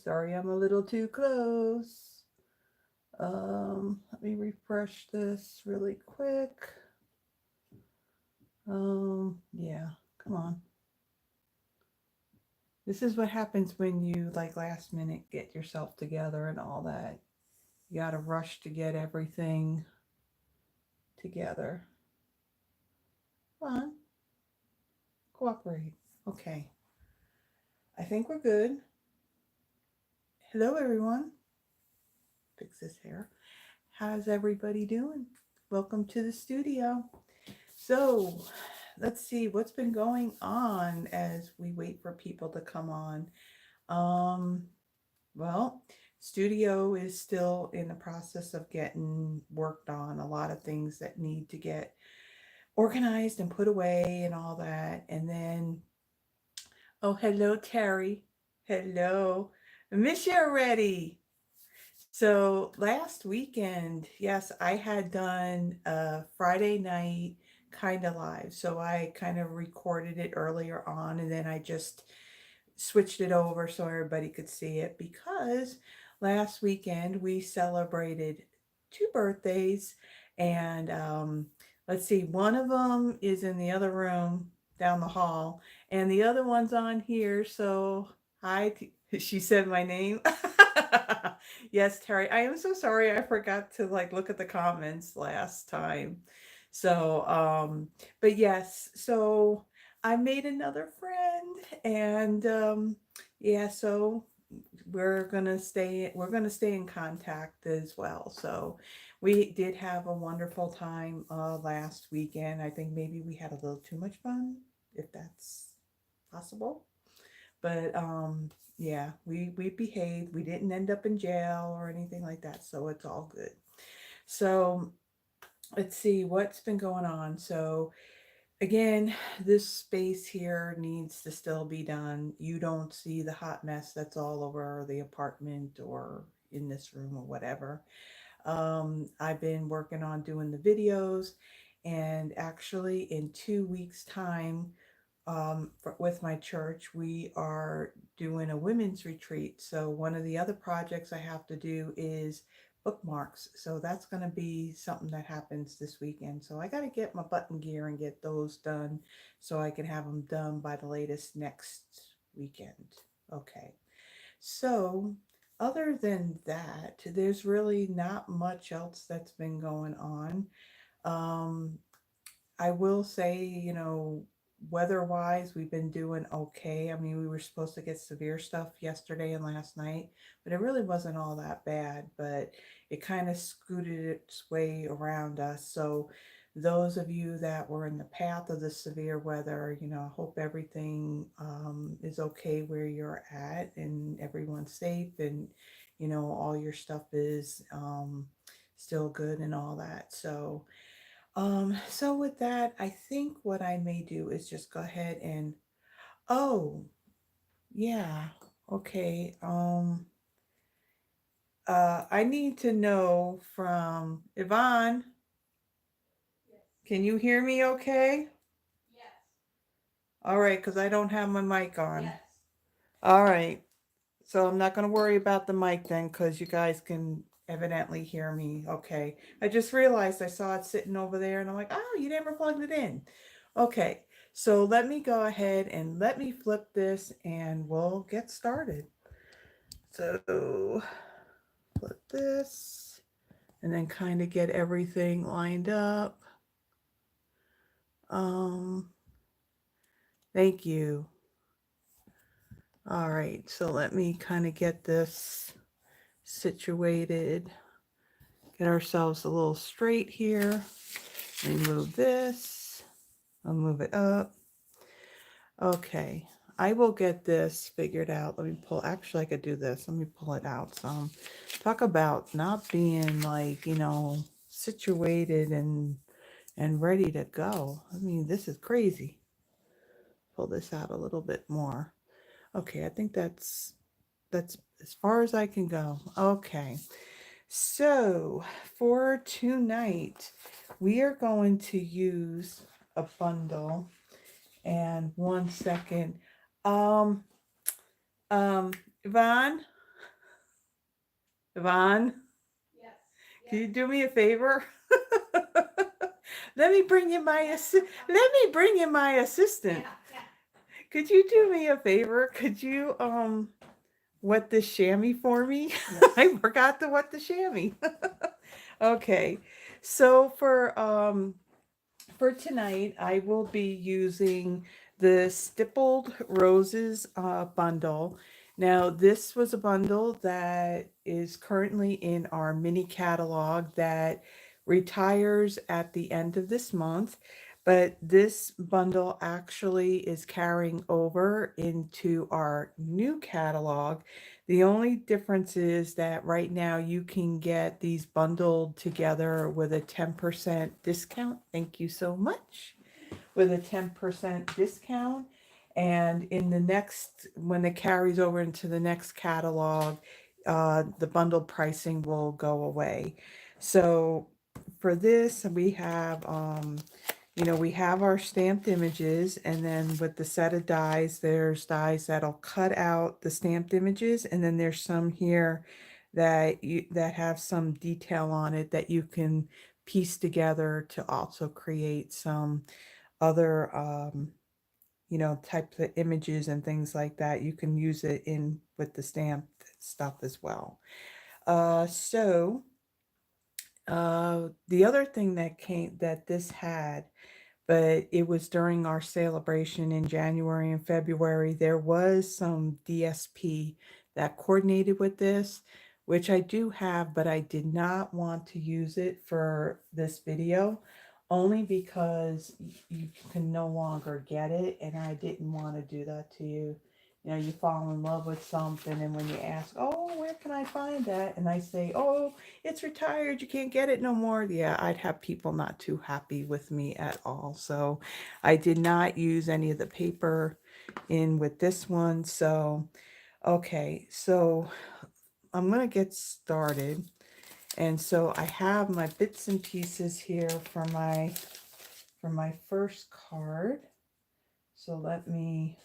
Sorry, I'm a little too close. Let me refresh this really quick. Yeah, come on. This is what happens when you like last minute get yourself together and all that. You gotta rush to get everything together. Come on, cooperate. Okay, I think we're good. Hello, everyone. Fix this hair. How's everybody doing? Welcome to the studio. So, let's see what's been going on as we wait for people to come on. Um, well, studio is still in the process of getting worked on. A lot of things that need to get organized and put away and all that. And then, oh, hello, Terry. Hello. I miss you already. So last weekend, yes, I had done a Friday night kind of live. So I kind of recorded it earlier on and then I just switched it over so everybody could see it because last weekend we celebrated two birthdays and let's see, one of them is in the other room down the hall and the other one's on here. So hi, she said my name. Yes, Terry, I am so sorry. I forgot to like look at the comments last time. So, but yes, so I made another friend and yeah, so we're gonna stay in contact as well. So we did have a wonderful time last weekend. I think maybe we had a little too much fun, if that's possible. But yeah, we behaved. We didn't end up in jail or anything like that, so it's all good. So let's see what's been going on. So again, this space here needs to still be done. You don't see the hot mess that's all over the apartment or in this room or whatever. I've been working on doing the videos, and actually, in 2 weeks' time, with my church, we are doing a women's retreat. So, one of the other projects I have to do is bookmarks. So, that's going to be something that happens this weekend. So, I got to get my button gear and get those done so I can have them done by the latest next weekend. Okay. So, other than that, there's really not much else that's been going on. Um, I will say, weather-wise, we've been doing okay. I mean, we were supposed to get severe stuff yesterday and last night, but it really wasn't all that bad, but it kind of scooted its way around us. So those of you that were in the path of the severe weather, I hope everything is okay where you're at and everyone's safe and, all your stuff is still good and all that. So with that, I think what I may do is just go ahead and, oh, yeah, okay. I need to know from Yvonne, can you hear me okay? All right, because I don't have my mic on. All right, so I'm not going to worry about the mic then because you guys can evidently hear me. Okay, I just realized I saw it sitting over there and I'm like, oh, you never plugged it in. Okay, so let me go ahead and let me flip this and we'll get started. So flip this and then kind of get everything lined up. Um, Thank you. All right, so let me kind of get this situated, get ourselves a little straight here. Remove this. I'll move it up. Okay, I will get this figured out. Let me pull, actually I could do this. Let me pull it out some. Talk about not being like, situated and ready to go. I mean, this is crazy. Pull this out a little bit more. Okay, I think that's as far as I can go. Okay. So for tonight, we are going to use a bundle. And 1 second. Um, Yvonne? Yvonne, Yes. can you Yes. do me a favor? Let me bring you my let me bring you my assistant. Yeah. Yeah. Could you do me a favor? Could you wet the chamois for me? Yes. I forgot to wet the chamois. Okay. So for tonight, I will be using the Stippled Roses bundle. Now, this was a bundle that is currently in our mini catalog that retires at the end of this month. But this bundle actually is carrying over into our new catalog. The only difference is that right now you can get these bundled together with a 10% discount. Thank you so much. With a 10% discount. And in the next, when it carries over into the next catalog, the bundled pricing will go away. So for this, we have we have our stamped images, and then with the set of dies, there's dies that'll cut out the stamped images, and then there's some here that have some detail on it that you can piece together to also create some other types of images and things like that. You can use it in with the stamped stuff as well. The other thing that this had, but it was during our celebration in January and February. There was some DSP that coordinated with this, which I do have, but I did not want to use it for this video only because you can no longer get it, and I didn't want to do that to you. You know, you fall in love with something, and when you ask, oh, where can I find that? And I say, oh, it's retired, you can't get it no more. Yeah, I'd have people not too happy with me at all. So I did not use any of the paper in with this one. So, okay, so I'm going to get started. And so I have my bits and pieces here for my first card. So let me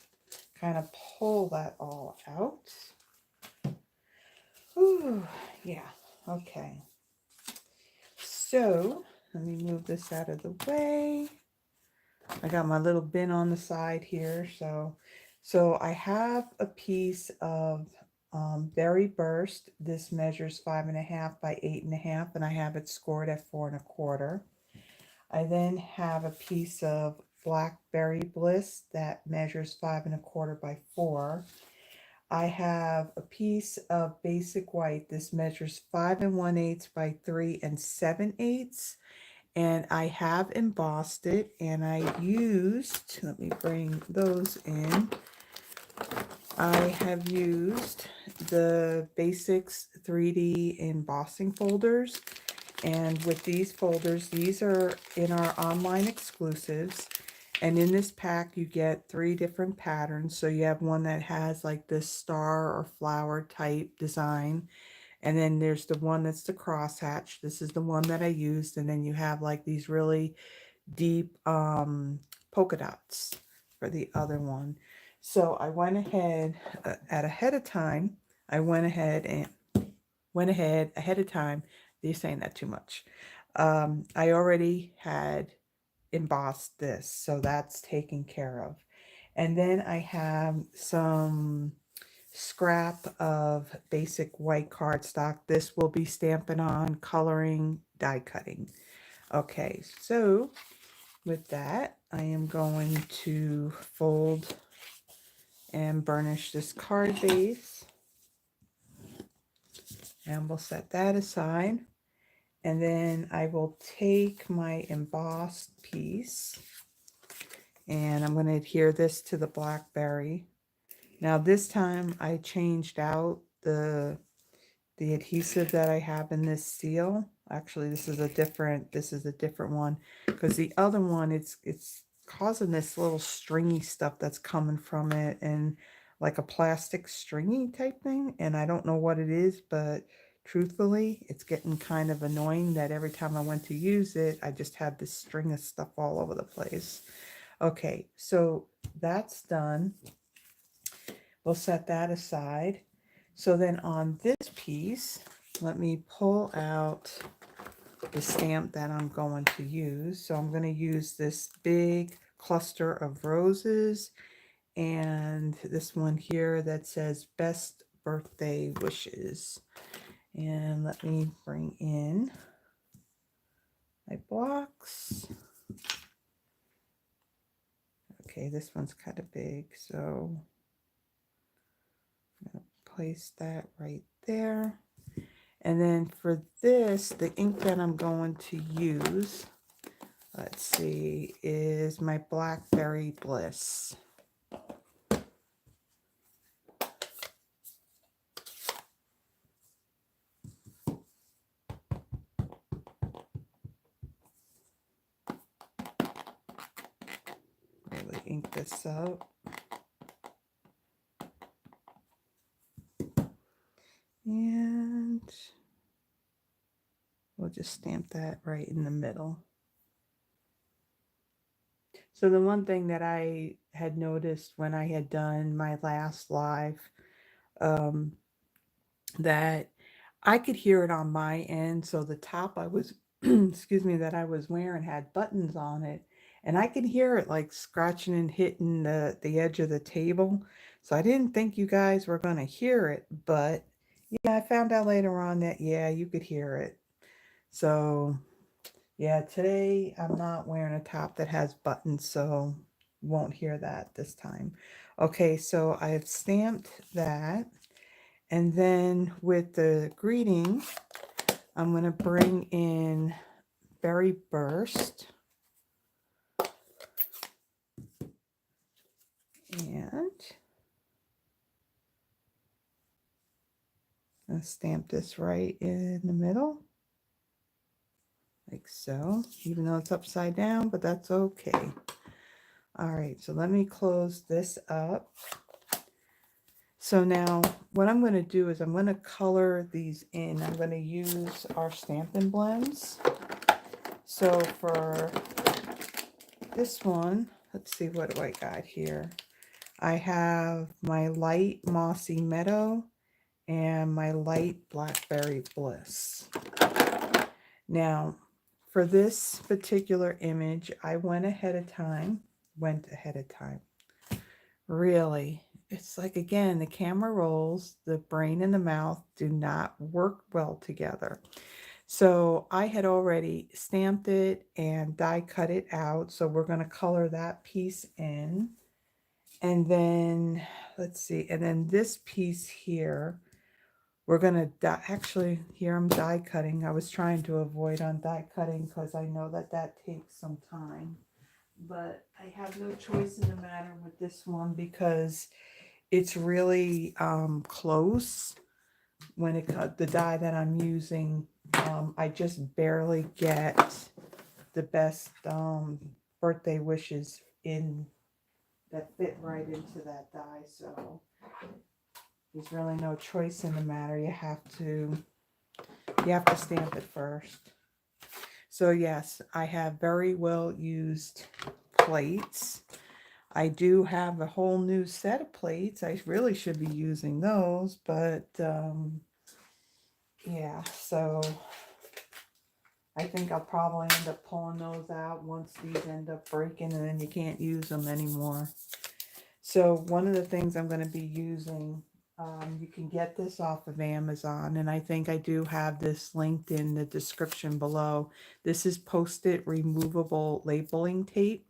kind of pull that all out. Ooh, yeah, okay. So let me move this out of the way. I got my little bin on the side here. So I have a piece of Berry Burst. This measures 5.5 by 8.5, and I have it scored at 4.25. I then have a piece of Blackberry Bliss that measures 5.25 by 4. I have a piece of Basic White. This measures 5 1/8 by 3 7/8. And I have embossed it, and I used, let me bring those in. I have used the Basics 3D embossing folders. And with these folders, these are in our online exclusives. And in this pack, you get 3 different patterns. So you have one that has like this star or flower type design. And then there's the one that's the crosshatch. This is the one that I used. And then you have like these really deep polka dots for the other one. So I went ahead ahead of time. I went ahead of time. They're saying that too much. I already had embossed this, so that's taken care of. And then I have some scrap of basic white cardstock. This will be Stampin' On, coloring, die cutting. Okay, so with that, I am going to fold and burnish this card base. And we'll set that aside. And then I will take my embossed piece and I'm going to adhere this to the Blackberry. Now this time I changed out the adhesive that I have in this seal. Actually, this is a different one, because the other one, it's causing this little stringy stuff that's coming from it, and like a plastic stringy type thing, and I don't know what it is, but truthfully, it's getting kind of annoying that every time I went to use it, I just had this string of stuff all over the place. Okay, so that's done. We'll set that aside. So then on this piece, let me pull out the stamp that I'm going to use. So I'm going to use this big cluster of roses and this one here that says best birthday wishes. And let me bring in my blocks. Okay, this one's kind of big, so I'm going to place that right there. And then for this, the ink that I'm going to use, let's see, is my Blackberry Bliss. Really ink this up. And we'll just stamp that right in the middle. So the one thing that I had noticed when I had done my last live, that I could hear it on my end. So the top I was, excuse me, that I was wearing had buttons on it. And I could hear it like scratching and hitting the edge of the table. So I didn't think you guys were going to hear it. But yeah, I found out later on that, yeah, you could hear it. So yeah, today I'm not wearing a top that has buttons, so won't hear that this time. Okay, so I've stamped that. And then with the greeting, I'm going to bring in Berry Burst. And I'll stamp this right in the middle. Like so, even though it's upside down, but that's okay. All right, so let me close this up. So now what I'm going to do is I'm going to color these in. I'm going to use our Stampin' Blends. So for this one, let's see, what do I got here? I have my light Mossy Meadow and my light Blackberry Bliss. Now, for this particular image, I went ahead of time. Really, it's like, again, the camera rolls, the brain and the mouth do not work well together. So I had already stamped it and die cut it out. So we're going to color that piece in. And then, let's see, and then this piece here, we're going to actually, here I'm die cutting. I was trying to avoid on die cutting because I know that that takes some time. But I have no choice in the matter with this one because it's really close. When it cut the die that I'm using, I just barely get the best birthday wishes in that fit right into that die. So there's really no choice in the matter. You have to stamp it first. So yes, I have very well used plates. I do have a whole new set of plates. I really should be using those, but yeah, so I think I'll probably end up pulling those out once these end up breaking and then you can't use them anymore. So one of the things I'm going to be using, you can get this off of Amazon, and I think I do have this linked in the description below. This is Post-it removable labeling tape,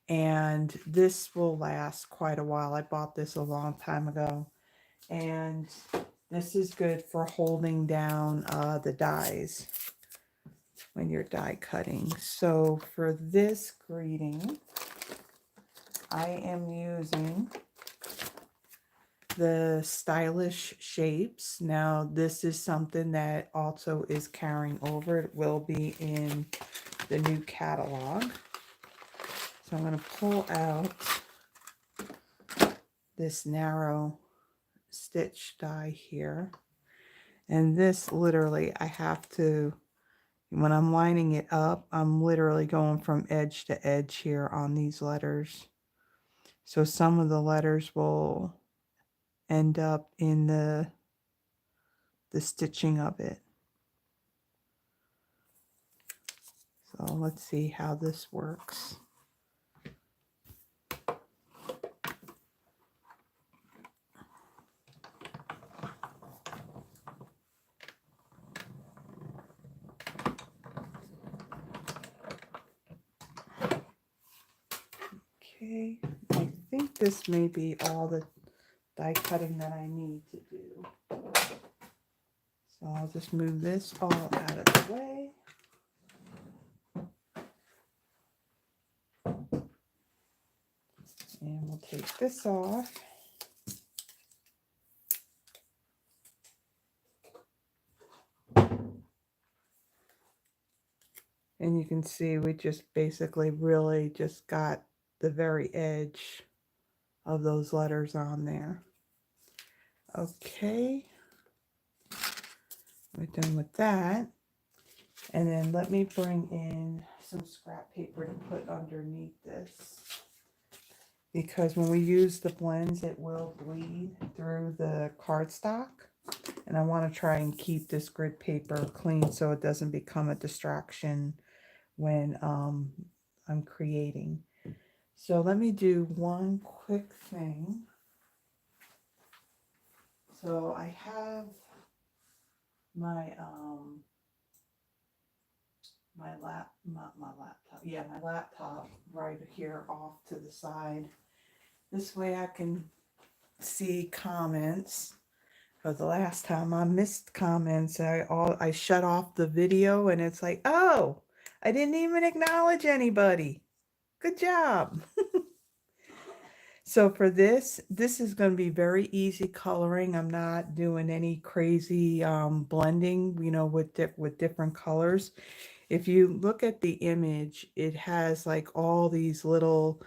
and this will last quite a while. I bought this a long time ago, and this is good for holding down the dies when you're die cutting. So for this greeting, I am using the Stylish Shapes. Now this is something that also is carrying over. It will be in the new catalog. So I'm going to pull out this narrow stitch die here. And this literally, I have to, when I'm lining it up, I'm literally going from edge to edge here on these letters. So some of the letters will end up in the the stitching of it. So let's see how this works. Okay, I think this may be all the die cutting that I need to do. So I'll just move this all out of the way. And we'll take this off. And you can see we just basically really just got the very edge of those letters on there. Okay, we're done with that. And then let me bring in some scrap paper to put underneath this, because when we use the blends it will bleed through the cardstock, and I want to try and keep this grid paper clean so it doesn't become a distraction when I'm creating. So let me do one quick thing. So I have my my laptop right here off to the side. This way I can see comments. Because the last time I missed comments, I shut off the video and it's like, oh, I didn't even acknowledge anybody. Good job. So for this is going to be very easy coloring. I'm not doing any crazy blending, you know, with different colors. If you look at the image, it has like all these little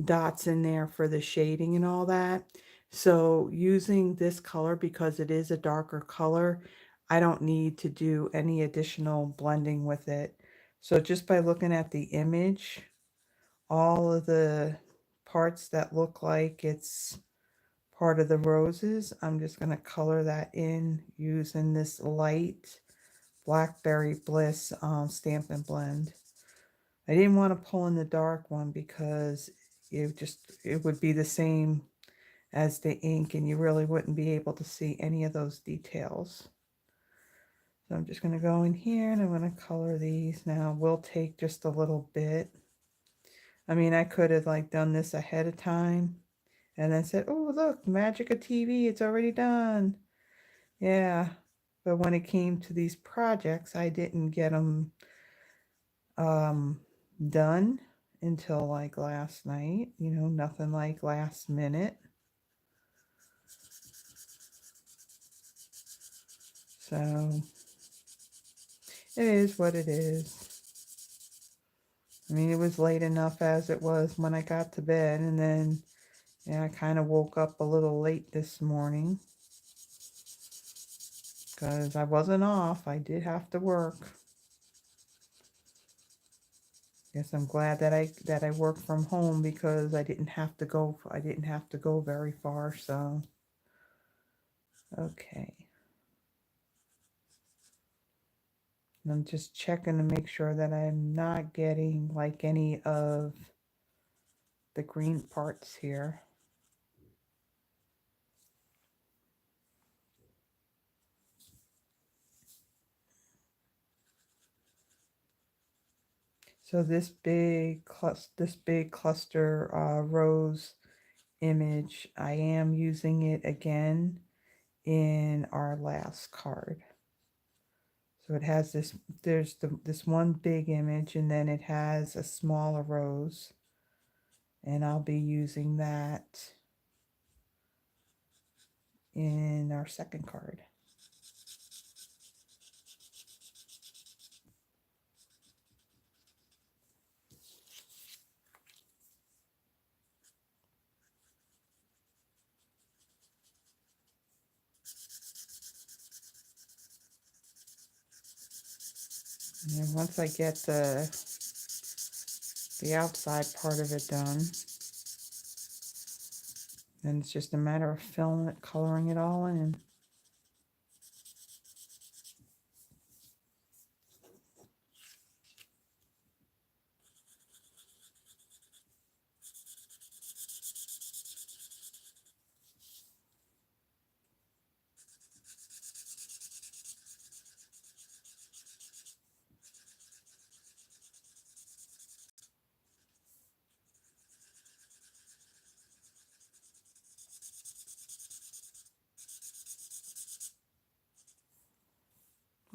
dots in there for the shading and all that. So using this color, because it is a darker color, I don't need to do any additional blending with it. So just by looking at the image, all of the parts that look like it's part of the roses, I'm just going to color that in using this light Blackberry Bliss Stampin' Blend. I didn't want to pull in the dark one because it would be the same as the ink and you really wouldn't be able to see any of those details. So I'm just going to go in here and I'm going to color these. Now we'll take just a little bit. I mean, I could have like done this ahead of time and then said, oh, look, magic of TV, it's already done. Yeah, but when it came to these projects, I didn't get them done until like last night, you know, nothing like last minute. So it is what it is. I mean, it was late enough as it was when I got to bed, and then yeah, I kind of woke up a little late this morning because I wasn't off. I did have to work. Guess I'm glad that I work from home because I didn't have to go very far. So okay. And I'm just checking to make sure that I'm not getting like any of the green parts here. So this big cluster rose image, I am using it again in our last card. So it has this, this one big image, and then it has a smaller rose, and I'll be using that in our second card. And then once I get the outside part of it done, then it's just a matter of coloring it all in.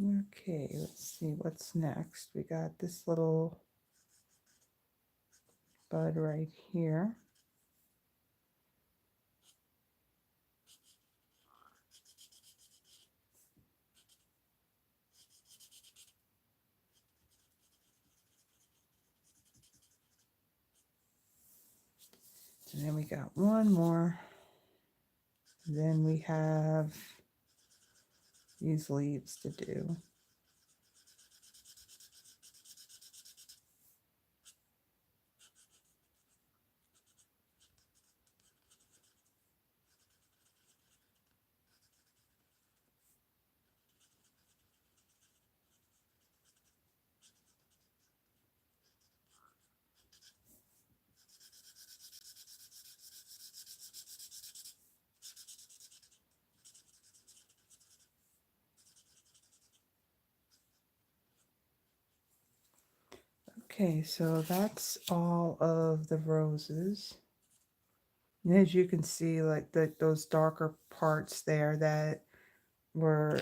Okay, let's see what's next. We got this little bud right here. And then we got one more. Then we have these leaves to do. Okay, so that's all of the roses. And as you can see, like those darker parts there that were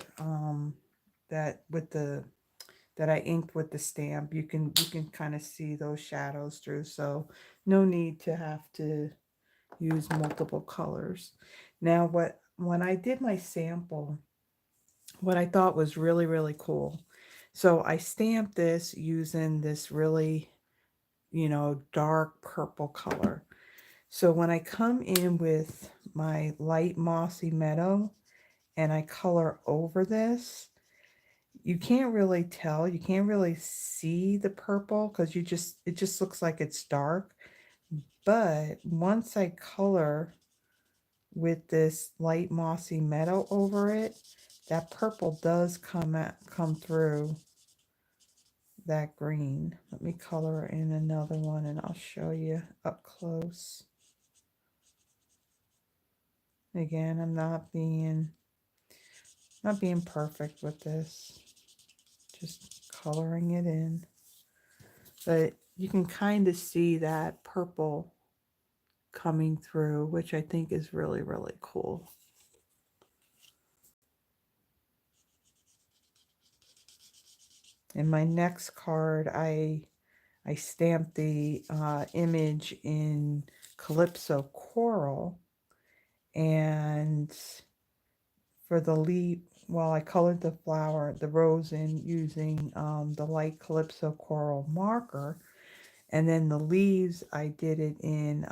that with the that I inked with the stamp, you can kind of see those shadows through. So no need to have to use multiple colors. Now when I did my sample, what I thought was really, really cool. So I stamped this using this really, dark purple color. So when I come in with my light mossy meadow and I color over this, you can't really tell. You can't really see the purple because it just looks like it's dark. But once I color with this light mossy meadow over it, that purple does come through that green. Let me color in another one and I'll show you up close. Again, I'm not being perfect with this. Just coloring it in. But you can kind of see that purple coming through, which I think is really, really cool. In my next card, I stamped the image in Calypso Coral, and for the leaf, well, I colored the flower, the rose in using the light Calypso Coral marker, and then the leaves I did it in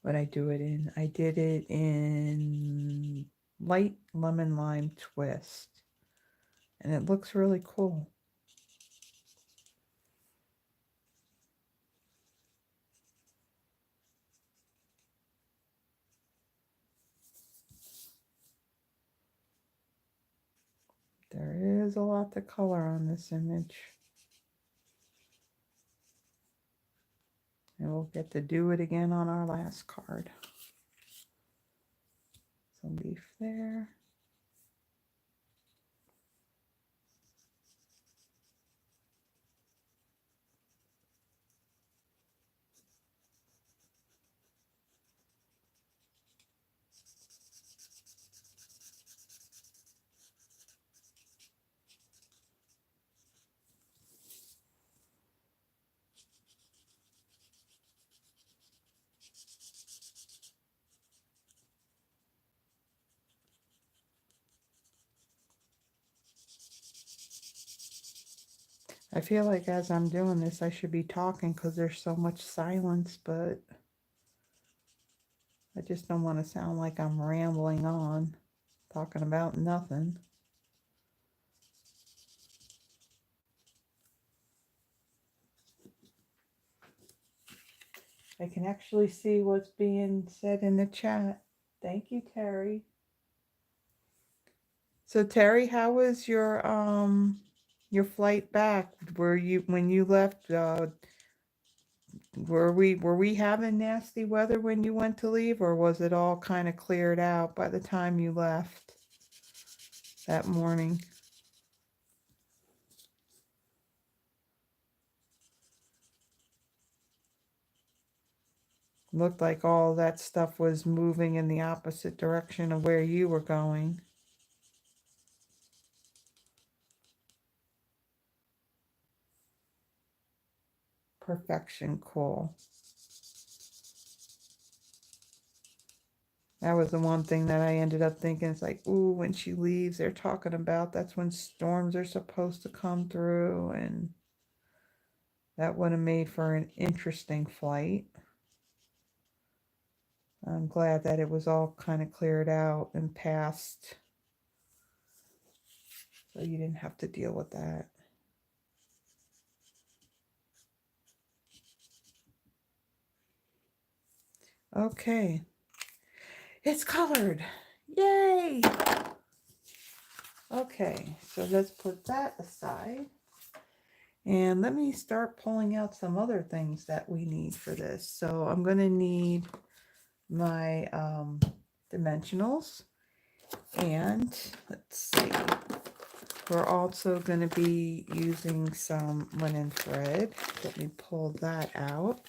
what I do it in. I did it in light lemon lime twist, and it looks really cool. There is a lot to color on this image. And we'll get to do it again on our last card. So leaf there. I feel like as I'm doing this, I should be talking because there's so much silence, but I just don't want to sound like I'm rambling on, talking about nothing. I can actually see what's being said in the chat. Thank you, Terry. So Terry, how was your flight back? Were you when you left, were we having nasty weather when you went to leave, or was it all kind of cleared out by the time you left that morning? Looked like all that stuff was moving in the opposite direction of where you were going. perfection cool. That was the one thing that I ended up thinking. It's like, ooh, when she leaves, they're talking about that's when storms are supposed to come through, and that would have made for an interesting flight. I'm glad that it was all kind of cleared out and passed, so you didn't have to deal with that. Okay, it's colored. Yay! Okay, so let's put that aside. And let me start pulling out some other things that we need for this. So I'm going to need my dimensionals. And let's see, we're also going to be using some linen thread. Let me pull that out.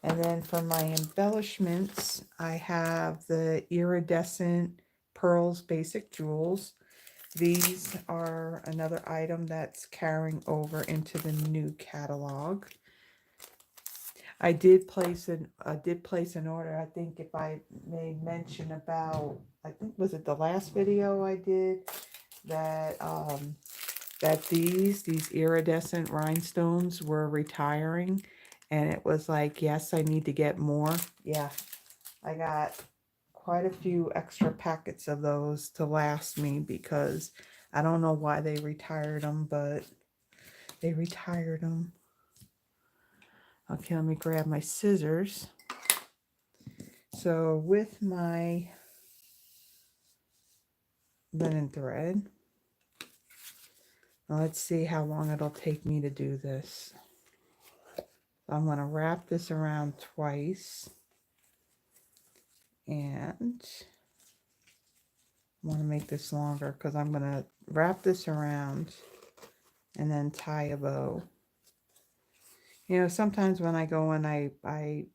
And then for my embellishments, I have the iridescent pearls basic jewels. These are another item that's carrying over into the new catalog. I did place an order. I think if I made mention about, I think was it the last video I did, that that these iridescent rhinestones were retiring, and it was like, yes, I need to get more. Yeah, I got quite a few extra packets of those to last me, because I don't know why they retired them, but they retired them. Okay, let me grab my scissors. So with my linen thread, let's see how long it'll take me to do this. I'm going to wrap this around twice, and I want to make this longer because I'm going to wrap this around and then tie a bow. You know, sometimes when I go and I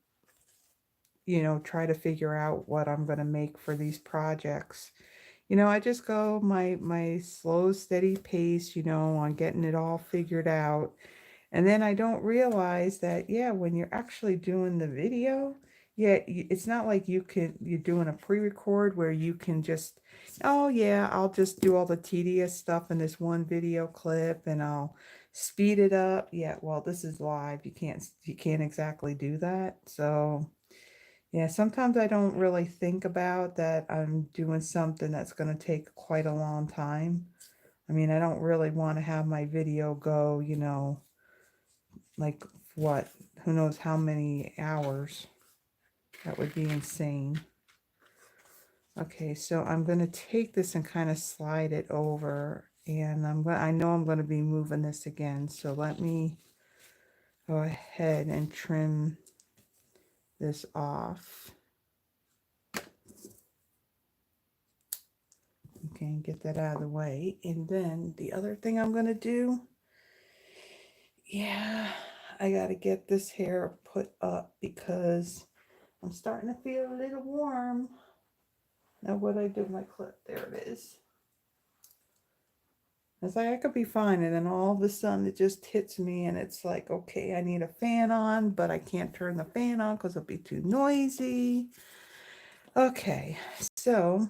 you know, try to figure out what I'm going to make for these projects, you know, I just go my slow, steady pace, you know, on getting it all figured out. And then I don't realize that, yeah, when you're actually doing the video, yeah, it's not like you're doing a pre-record where you can just, oh yeah, I'll just do all the tedious stuff in this one video clip and I'll speed it up. Yeah, well, this is live. You can't exactly do that. So yeah, sometimes I don't really think about that I'm doing something that's going to take quite a long time. I mean, I don't really want to have my video go, you know, like what, who knows how many hours. That would be insane. Okay, so I'm going to take this and kind of slide it over, and I know I'm going to be moving this again, so let me go ahead and trim this off. Okay, get that out of the way. And then the other thing I'm going to do, yeah, I got to get this hair put up because I'm starting to feel a little warm. Now what I do with my clip, there it is. It's like I could be fine, and then all of a sudden it just hits me, and it's like, okay, I need a fan on, but I can't turn the fan on because it'll be too noisy. Okay, so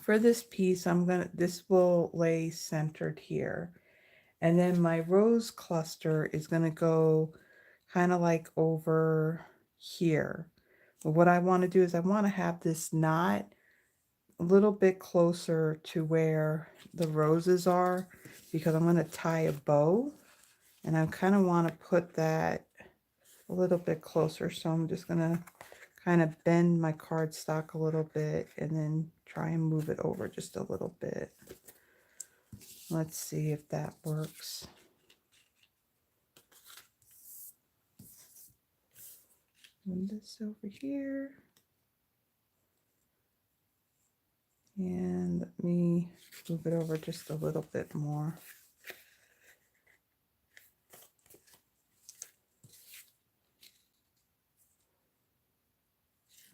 for this piece, this will lay centered here. And then my rose cluster is going to go kind of like over here. But what I want to do is I want to have this knot a little bit closer to where the roses are, because I'm going to tie a bow, and I kind of want to put that a little bit closer. So I'm just going to kind of bend my cardstock a little bit and then try and move it over just a little bit. Let's see if that works. Move this over here. And let me move it over just a little bit more.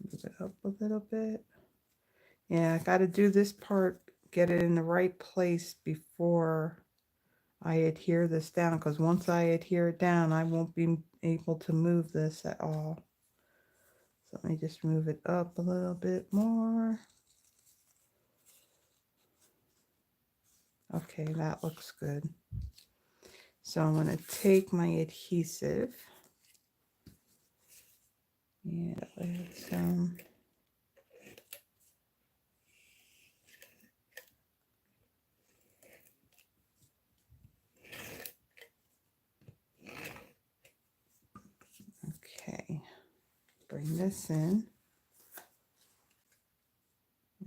Move it up a little bit. Yeah, I got to do this part, get it in the right place before I adhere this down, because once I adhere it down, I won't be able to move this at all. So let me just move it up a little bit more. Okay, that looks good. So I'm going to take my adhesive and add some. Okay, bring this in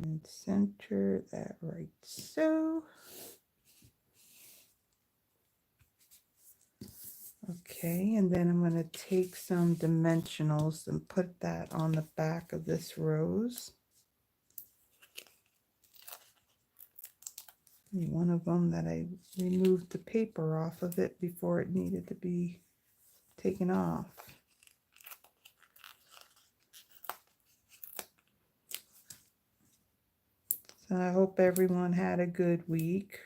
and center that right so. Okay, and then I'm going to take some dimensionals and put that on the back of this rose. One of them that I removed the paper off of it before it needed to be taken off. So I hope everyone had a good week.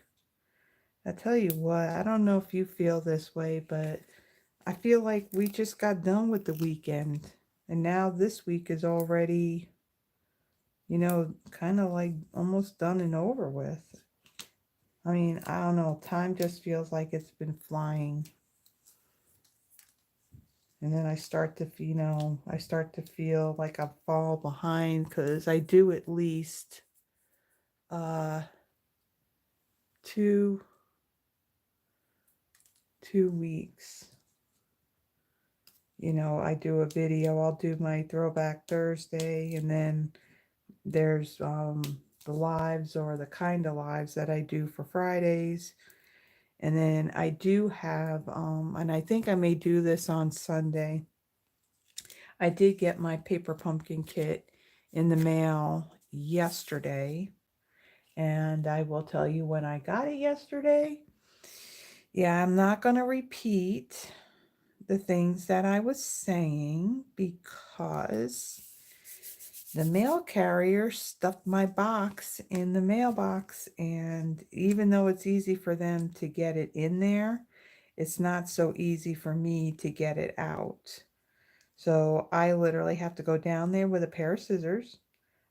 I tell you what, I don't know if you feel this way, but I feel like we just got done with the weekend. And now this week is already, you know, kind of like almost done and over with. I mean, I don't know, time just feels like it's been flying. And then I start to, you know, I start to feel like I fall behind because I do at least two weeks. You know, I do a video, I'll do my Throwback Thursday, and then there's the lives or the kind of lives that I do for Fridays. And then I do have, and I think I may do this on Sunday. I did get my paper pumpkin kit in the mail yesterday. And I will tell you when I got it yesterday. Yeah, I'm not going to repeat the things that I was saying because the mail carrier stuffed my box in the mailbox, and even though it's easy for them to get it in there, it's not so easy for me to get it out. So I literally have to go down there with a pair of scissors.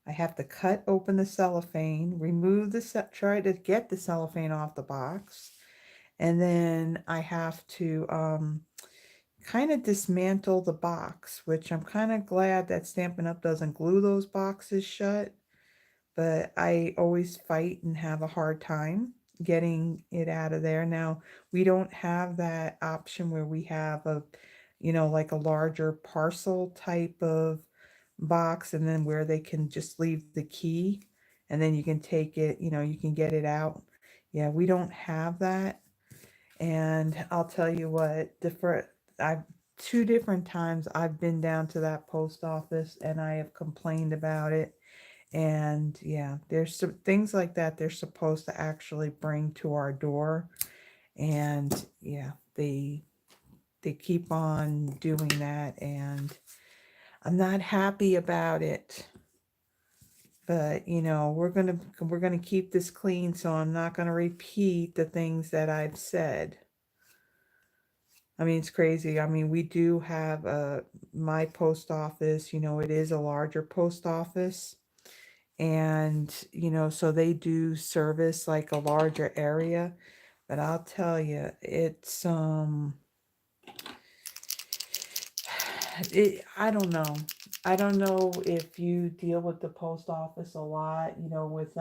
I have to cut open the cellophane, remove the try to get the cellophane off the box, and then I have to kind of dismantle the box, which I'm kind of glad that Stampin' Up! Doesn't glue those boxes shut, but I always fight and have a hard time getting it out of there. Now, we don't have that option where we have a, you know, like a larger parcel type of box, and then where they can just leave the key and then you can take it, you know, you can get it out. Yeah, we don't have that. And I'll tell you what, I've two different times I've been down to that post office and I have complained about it. And yeah, there's some things like that they're supposed to actually bring to our door. And yeah, they keep on doing that, and I'm not happy about it. But you know, we're gonna keep this clean, so I'm not gonna repeat the things that I've said. I mean, it's crazy. I mean, we do have my post office, you know, it is a larger post office. And, you know, so they do service like a larger area. But I'll tell you, it's I don't know. I don't know if you deal with the post office a lot, you know, with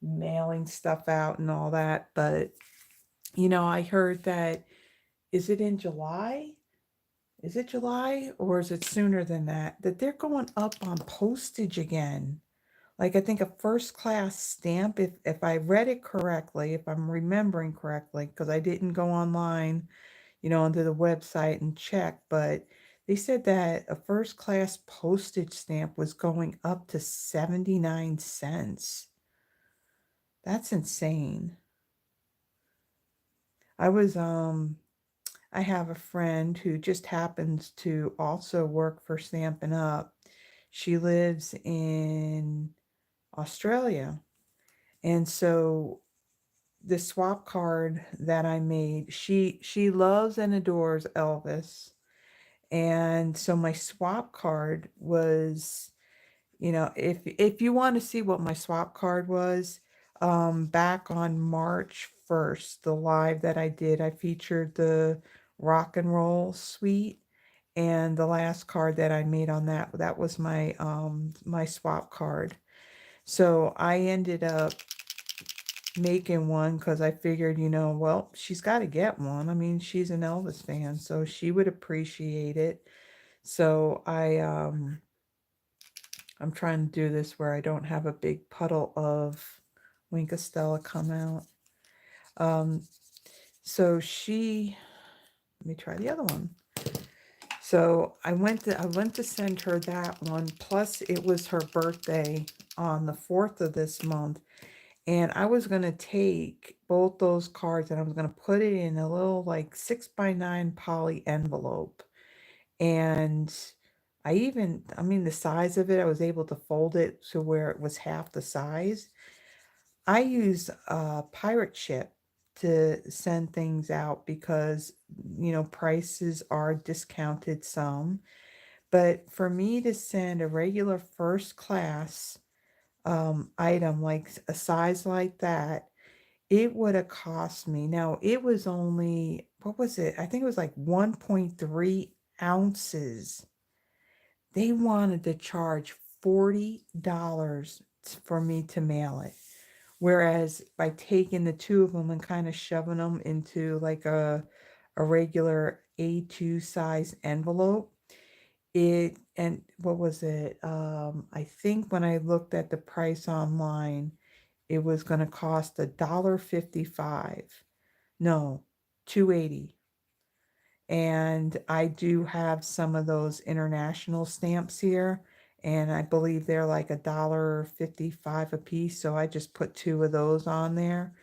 mailing stuff out and all that, but you know, I heard that, is it in July? Is it July or is it sooner than that? That they're going up on postage again. Like I think a first class stamp, if I read it correctly, if I'm remembering correctly, because I didn't go online, you know, onto the website and check, but they said that a first class postage stamp was going up to 79 cents. That's insane. I was I have a friend who just happens to also work for Stampin' Up. She lives in Australia. And so the swap card that I made, she loves and adores Elvis. And so my swap card was, if you want to see what my swap card was, back on March 1st, the live that I did, I featured the rock and roll suite, and the last card that I made on that was my swap card. So I ended up making one because I figured, well, she's got to get one. I mean, she's an Elvis fan, so she would appreciate it. So I'm trying to do this where I don't have a big puddle of Winkostella come out. Um, so let me try the other one. So I went to send her that one. Plus, it was her birthday on the 4th of this month, and I was gonna take both those cards and I was gonna put it in a little like 6x9 poly envelope. And I mean, the size of it, I was able to fold it to where it was half the size. I use a pirate ship to send things out because, prices are discounted some. But for me to send a regular first class item like a size like that, it would have cost me. Now, it was only, what was it? I think it was like 1.3 ounces. They wanted to charge $40 for me to mail it. Whereas by taking the two of them and kind of shoving them into like a regular A2 size envelope, and what was it? I think when I looked at the price online, it was going to cost $1.55. No, 2.80. And I do have some of those international stamps here, and I believe they're like $1.55 a piece. So I just put two of those on there.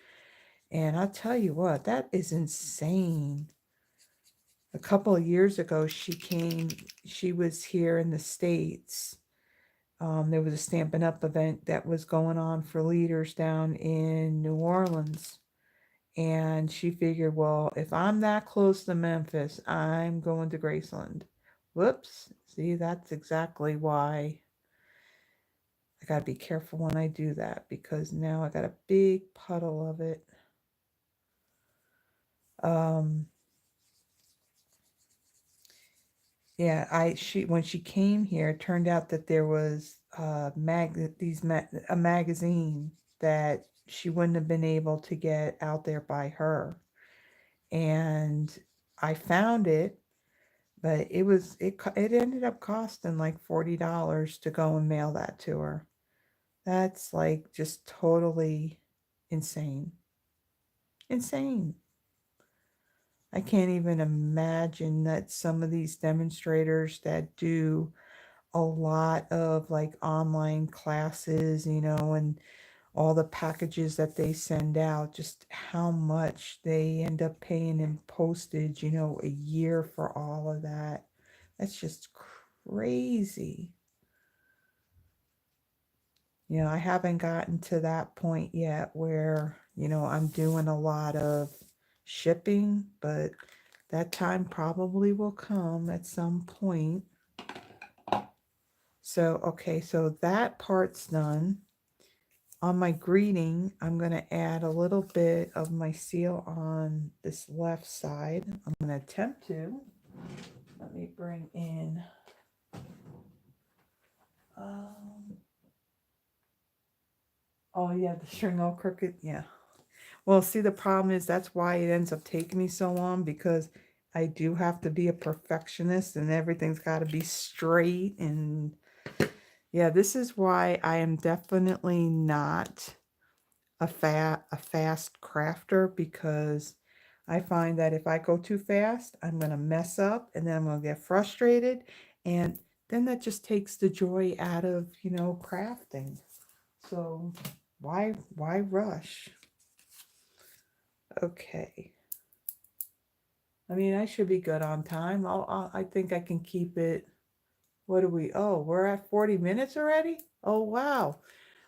And I'll tell you what, that is insane. A couple of years ago, she was here in the States. There was a Stampin' Up event that was going on for leaders down in New Orleans. And she figured, well, if I'm that close to Memphis, I'm going to Graceland. Whoops. See, that's exactly why I got to be careful when I do that, because now I got a big puddle of it. Yeah, when she came here, it turned out that there was a magazine that she wouldn't have been able to get out there by her. And I found it, but it ended up costing like $40 to go and mail that to her. That's like just totally insane. Insane. I can't even imagine that some of these demonstrators that do a lot of like online classes, and all the packages that they send out, just how much they end up paying in postage, a year for all of that. That's just crazy. I haven't gotten to that point yet where, I'm doing a lot of shipping, but that time probably will come at some point. So, okay, so that part's done. On my greeting, I'm going to add a little bit of my seal on this left side. I'm going to attempt to. Let me bring in. Oh, yeah, the string all crooked. Yeah. Well, see, the problem is that's why it ends up taking me so long, because I do have to be a perfectionist and everything's got to be straight. And yeah, this is why I am definitely not a fast crafter, because I find that if I go too fast, I'm going to mess up and then I'm going to get frustrated, and then that just takes the joy out of, crafting. So why rush? Okay. I mean, I should be good on time. I think I can keep it. What are we? Oh, we're at 40 minutes already? Oh, wow.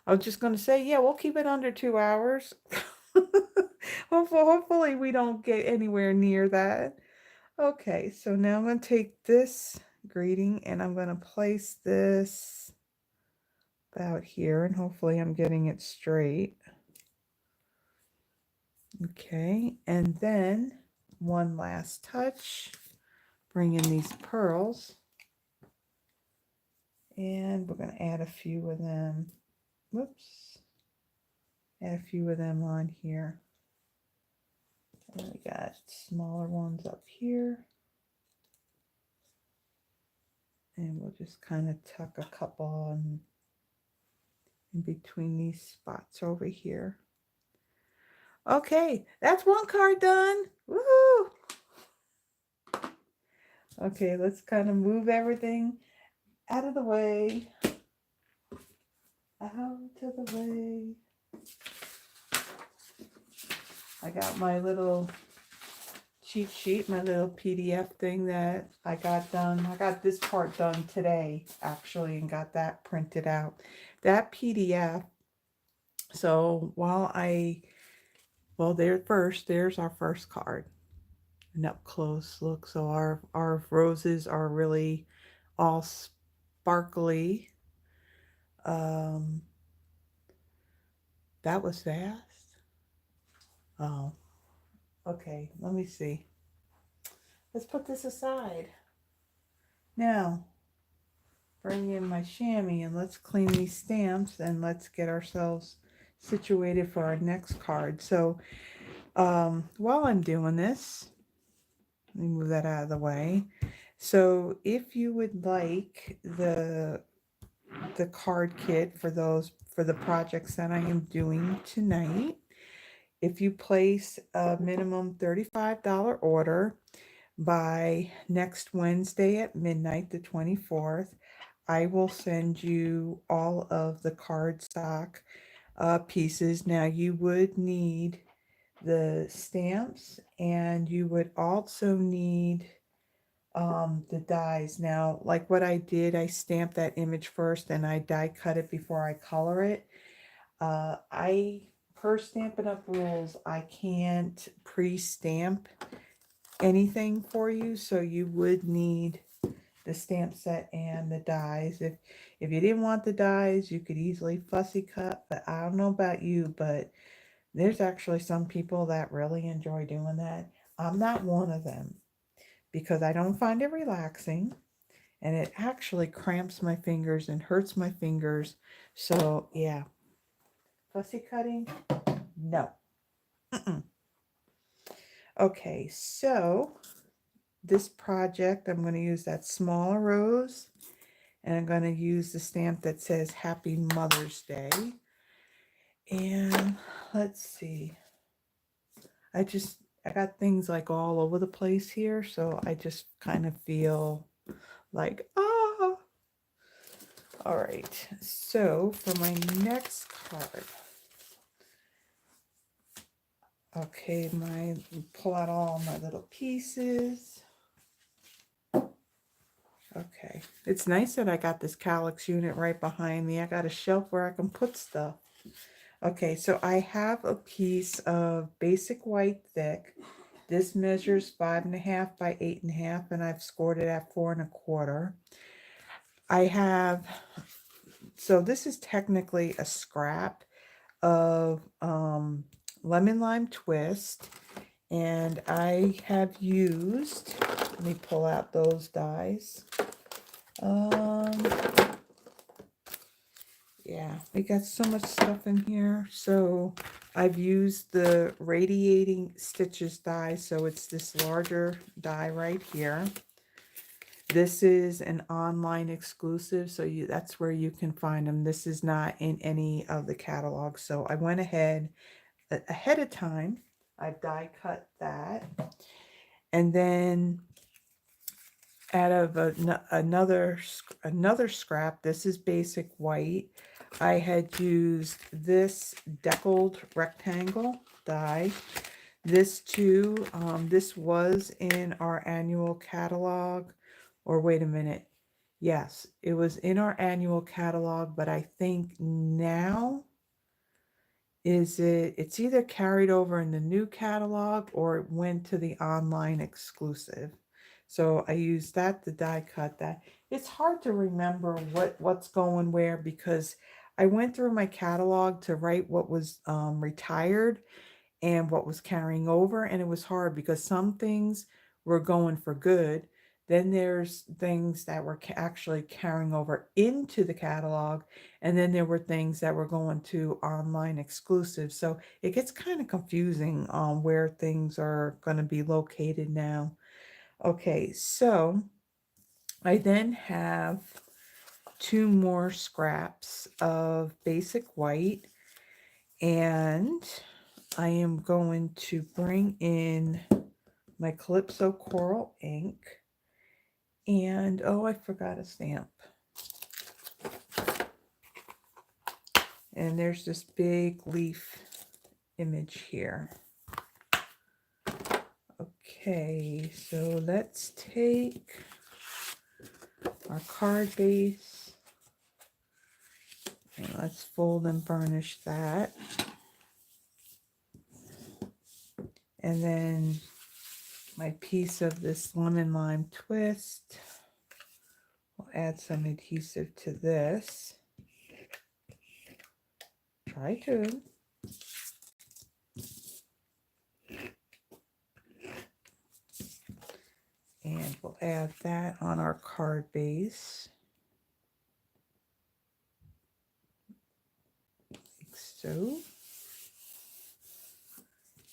I was just going to say, yeah, we'll keep it under 2 hours. Hopefully we don't get anywhere near that. Okay, so now I'm going to take this greeting and I'm going to place this about here, and hopefully I'm getting it straight. Okay, and then one last touch, bring in these pearls, and we're going to add a few of them. Whoops, add a few of them on here. And we got smaller ones up here. And we'll just kind of tuck a couple on in between these spots over here. Okay, that's one card done. Woohoo! Okay, let's kind of move everything out of the way. Out of the way. I got my little cheat sheet, my little PDF thing that I got done. I got this part done today, actually, and got that printed out. That PDF, so well, there's our first card. An up close look. So our roses are really all sparkly. That was fast. Oh, okay. Let me see. Let's put this aside. Now, bring in my chamois and let's clean these stamps and let's get ourselves situated for our next card. So, while I'm doing this, let me move that out of the way. So, if you would like the card kit for the projects that I am doing tonight, if you place a minimum $35 order by next Wednesday at midnight, the 24th, I will send you all of the cardstock pieces. Now you would need the stamps and you would also need the dies. Now, like what I did, I stamped that image first and I die cut it before I color it. Per Stampin' Up rules, I can't pre-stamp anything for you, so you would need the stamp set and the dies. If you didn't want the dies, you could easily fussy cut, but I don't know about you, but there's actually some people that really enjoy doing that. I'm not one of them because I don't find it relaxing and it actually cramps my fingers and hurts my fingers. So yeah, fussy cutting, no. Okay, so this project, I'm going to use that smaller rose and I'm going to use the stamp that says Happy Mother's Day. And let's see. I got things like all over the place here, so I just kind of feel like, ah. All right, so for my next card, okay, pull out all my little pieces. Okay, it's nice that I got this calyx unit right behind me. I got a shelf where I can put stuff. Okay, so I have a piece of basic white thick. This measures 5.5 by 8.5, and I've scored it at 4 1/4. I have, so this is technically a scrap of lemon lime twist, and I have used, let me pull out those dies. Yeah, we got so much stuff in here. So I've used the Radiating Stitches die, so it's this larger die right here. This is an online exclusive, so that's where you can find them. This is not in any of the catalogs. So I went ahead of time. I've die cut that. And then out of another scrap, this is basic white. I had used this deckled rectangle die. This too, this was in our annual catalog, or wait a minute. Yes, it was in our annual catalog, but I think now it's either carried over in the new catalog or it went to the online exclusive. So I use that to die cut that. It's hard to remember what's going where because I went through my catalog to write what was retired and what was carrying over, and it was hard because some things were going for good. Then there's things that were actually carrying over into the catalog, and then there were things that were going to online exclusive. So it gets kind of confusing on where things are going to be located now. Okay, so I then have two more scraps of basic white, and I am going to bring in my Calypso Coral ink. And, oh, I forgot a stamp. And there's this big leaf image here. Okay, so let's take our card base and let's fold and burnish that. And then my piece of this lemon lime twist. We'll add some adhesive to this. Try to. And we'll add that on our card base. Like so.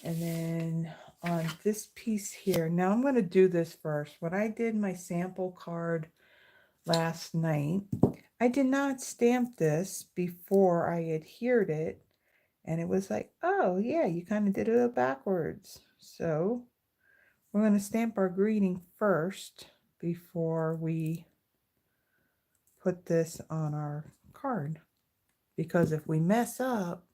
And then on this piece here, now I'm going to do this first. When I did my sample card last night, I did not stamp this before I adhered it. And it was like, oh yeah, you kind of did it backwards. So we're going to stamp our greeting first before we put this on our card. Because if we mess up,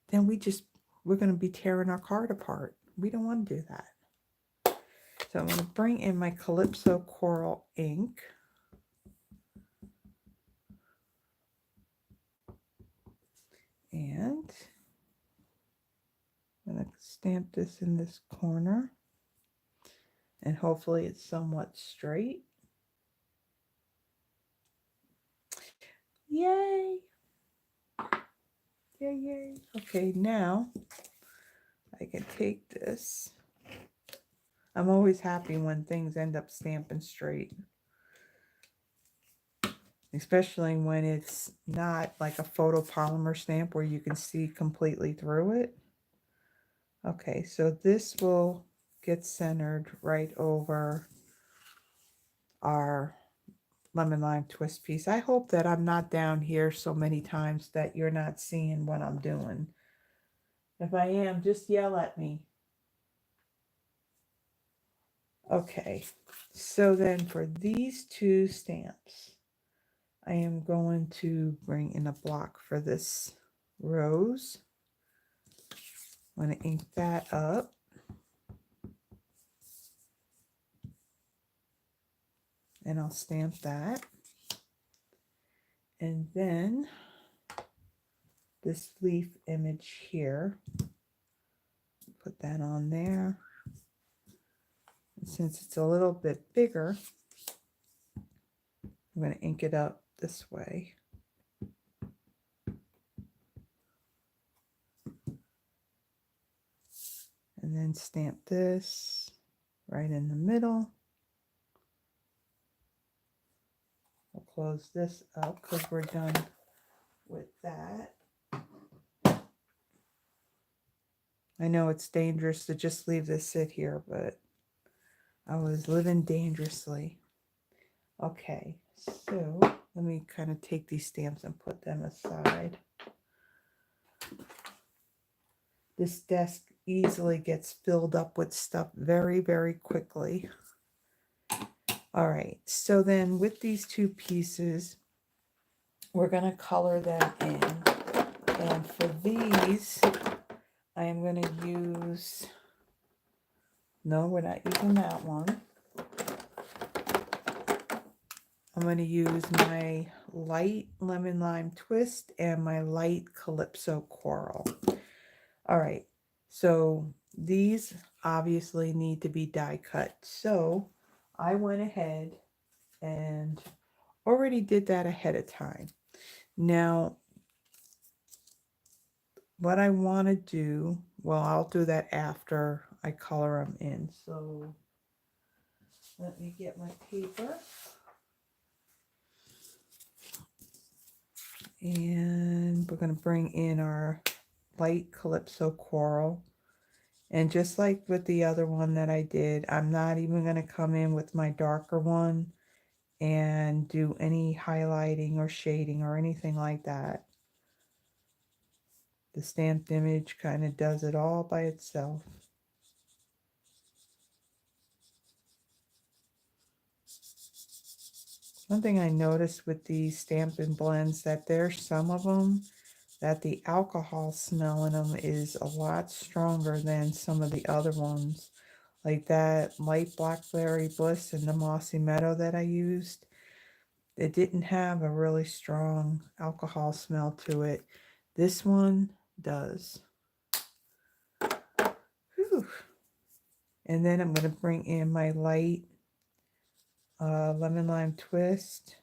then we're going to be tearing our card apart. We don't want to do that. So I'm going to bring in my Calypso Coral ink. And I'm going to stamp this in this corner. And hopefully it's somewhat straight. Yay! Yay, yay. Okay, now I can take this. I'm always happy when things end up stamping straight. Especially when it's not like a photopolymer stamp where you can see completely through it. Okay, so this will get centered right over our lemon lime twist piece. I hope that I'm not down here so many times that you're not seeing what I'm doing. If I am, just yell at me. Okay, so then for these two stamps, I am going to bring in a block for this rose. I'm going to ink that up. And I'll stamp that. And then this leaf image here, put that on there. And since it's a little bit bigger, I'm going to ink it up this way. And then stamp this right in the middle. We'll close this up because we're done with that. I know it's dangerous to just leave this sit here, but I was living dangerously. Okay, so let me kind of take these stamps and put them aside. This desk easily gets filled up with stuff very, very quickly. All right, so then with these two pieces, we're going to color them in. And for these, I am going to use, no, we're not using that one. I'm going to use my light lemon lime twist and my light Calypso Coral. All right, so these obviously need to be die cut. So I went ahead and already did that ahead of time. Now, what I want to do, well, I'll do that after I color them in. So let me get my paper. And we're going to bring in our light Calypso Coral. And just like with the other one that I did, I'm not even going to come in with my darker one and do any highlighting or shading or anything like that. The stamped image kind of does it all by itself. One thing I noticed with these Stampin' Blends that there's some of them that the alcohol smell in them is a lot stronger than some of the other ones. Like that light Blackberry Bliss and the Mossy Meadow that I used. It didn't have a really strong alcohol smell to it. This one does. Whew. And then I'm going to bring in my light Lemon Lime Twist.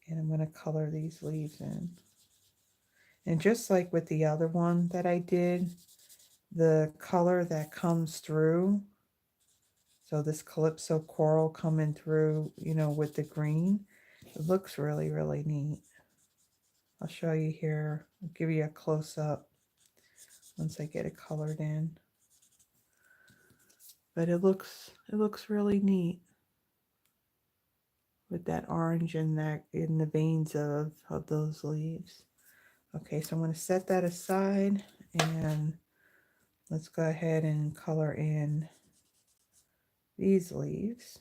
And I'm going to color these leaves in. And just like with the other one that I did, the color that comes through, so this Calypso Coral coming through, you know, with the green, it looks really, really neat. I'll show you here. I'll give you a close-up once I get it colored in. But it looks really neat with that orange and that in the veins of those leaves. Okay, so I'm going to set that aside and let's go ahead and color in these leaves.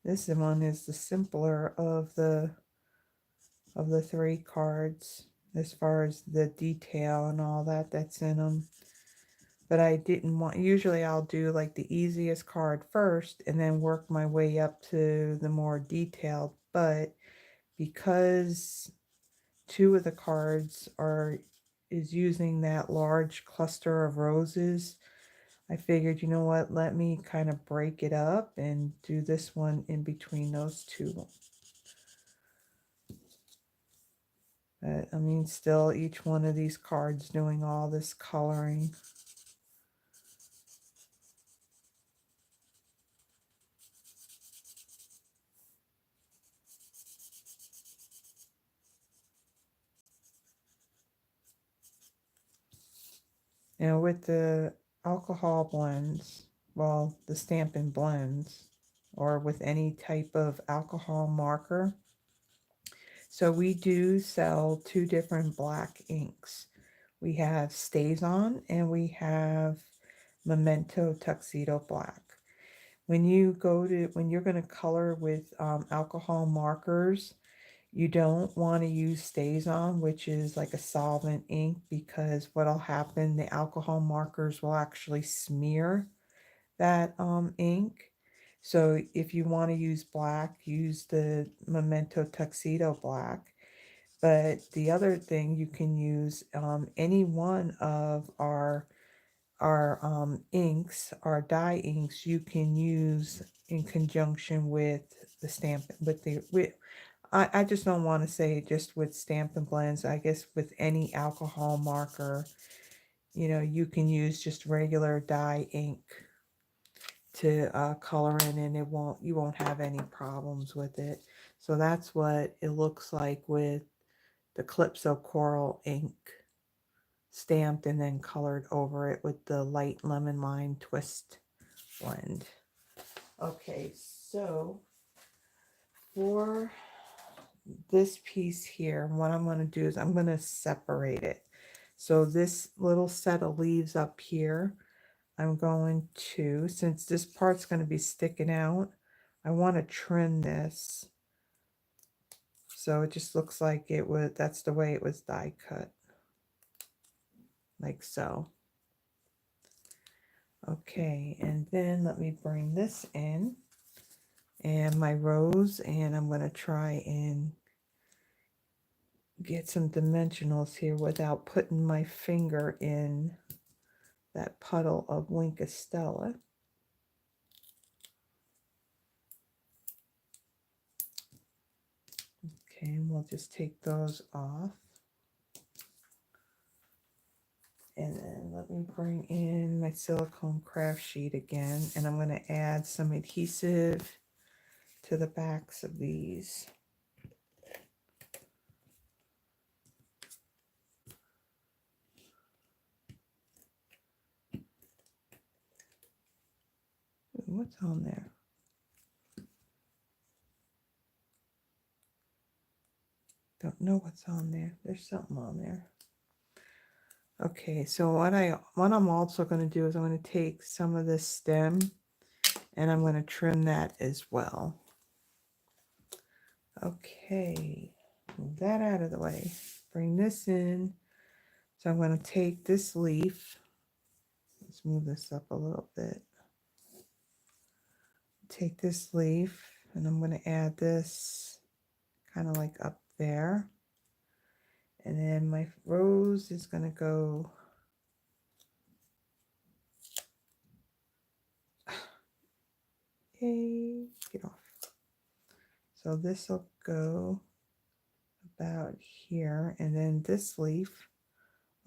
This one is the simpler of the three cards as far as the detail and all that that's in them. But I didn't want, usually I'll do like the easiest card first and then work my way up to the more detailed. But because two of the cards is using that large cluster of roses, I figured, you know what, let me kind of break it up and do this one in between those two. But I mean, still each one of these cards doing all this coloring. Now with the alcohol blends, well, the Stampin' Blends, or with any type of alcohol marker. So we do sell two different black inks. We have StazOn and we have Memento Tuxedo Black. When you're going to color with alcohol markers, you don't want to use StazOn, which is like a solvent ink, because what'll happen, the alcohol markers will actually smear that ink. So if you want to use black, use the Memento Tuxedo Black. But the other thing, you can use any one of our inks, our dye inks, you can use in conjunction with the stamp, I just don't want to say just with Stampin' Blends. I guess with any alcohol marker, you know, you can use just regular dye ink to color in, and you won't have any problems with it. So that's what it looks like with the Calypso Coral ink stamped and then colored over it with the light lemon lime twist blend. Okay, so for this piece here, what I'm going to do is I'm going to separate it. So this little set of leaves up here, I'm going to, since this part's going to be sticking out, I want to trim this so it just looks like that's the way it was die cut, like so. Okay, and then let me bring this in and my rose, and I'm going to try and get some dimensionals here without putting my finger in that puddle of Stella. Okay, and we'll just take those off. And then let me bring in my silicone craft sheet again, and I'm going to add some adhesive to the backs of these. Ooh, what's on there? Don't know what's on there. There's something on there. Okay, so what I'm also going to do is I'm going to take some of this stem and I'm going to trim that as well. Okay, move that out of the way. Bring this in. So I'm going to take this leaf. Let's move this up a little bit. Take this leaf and I'm going to add this kind of like up there. And then my rose is going to go hey, get off. So this will go about here, and then this leaf,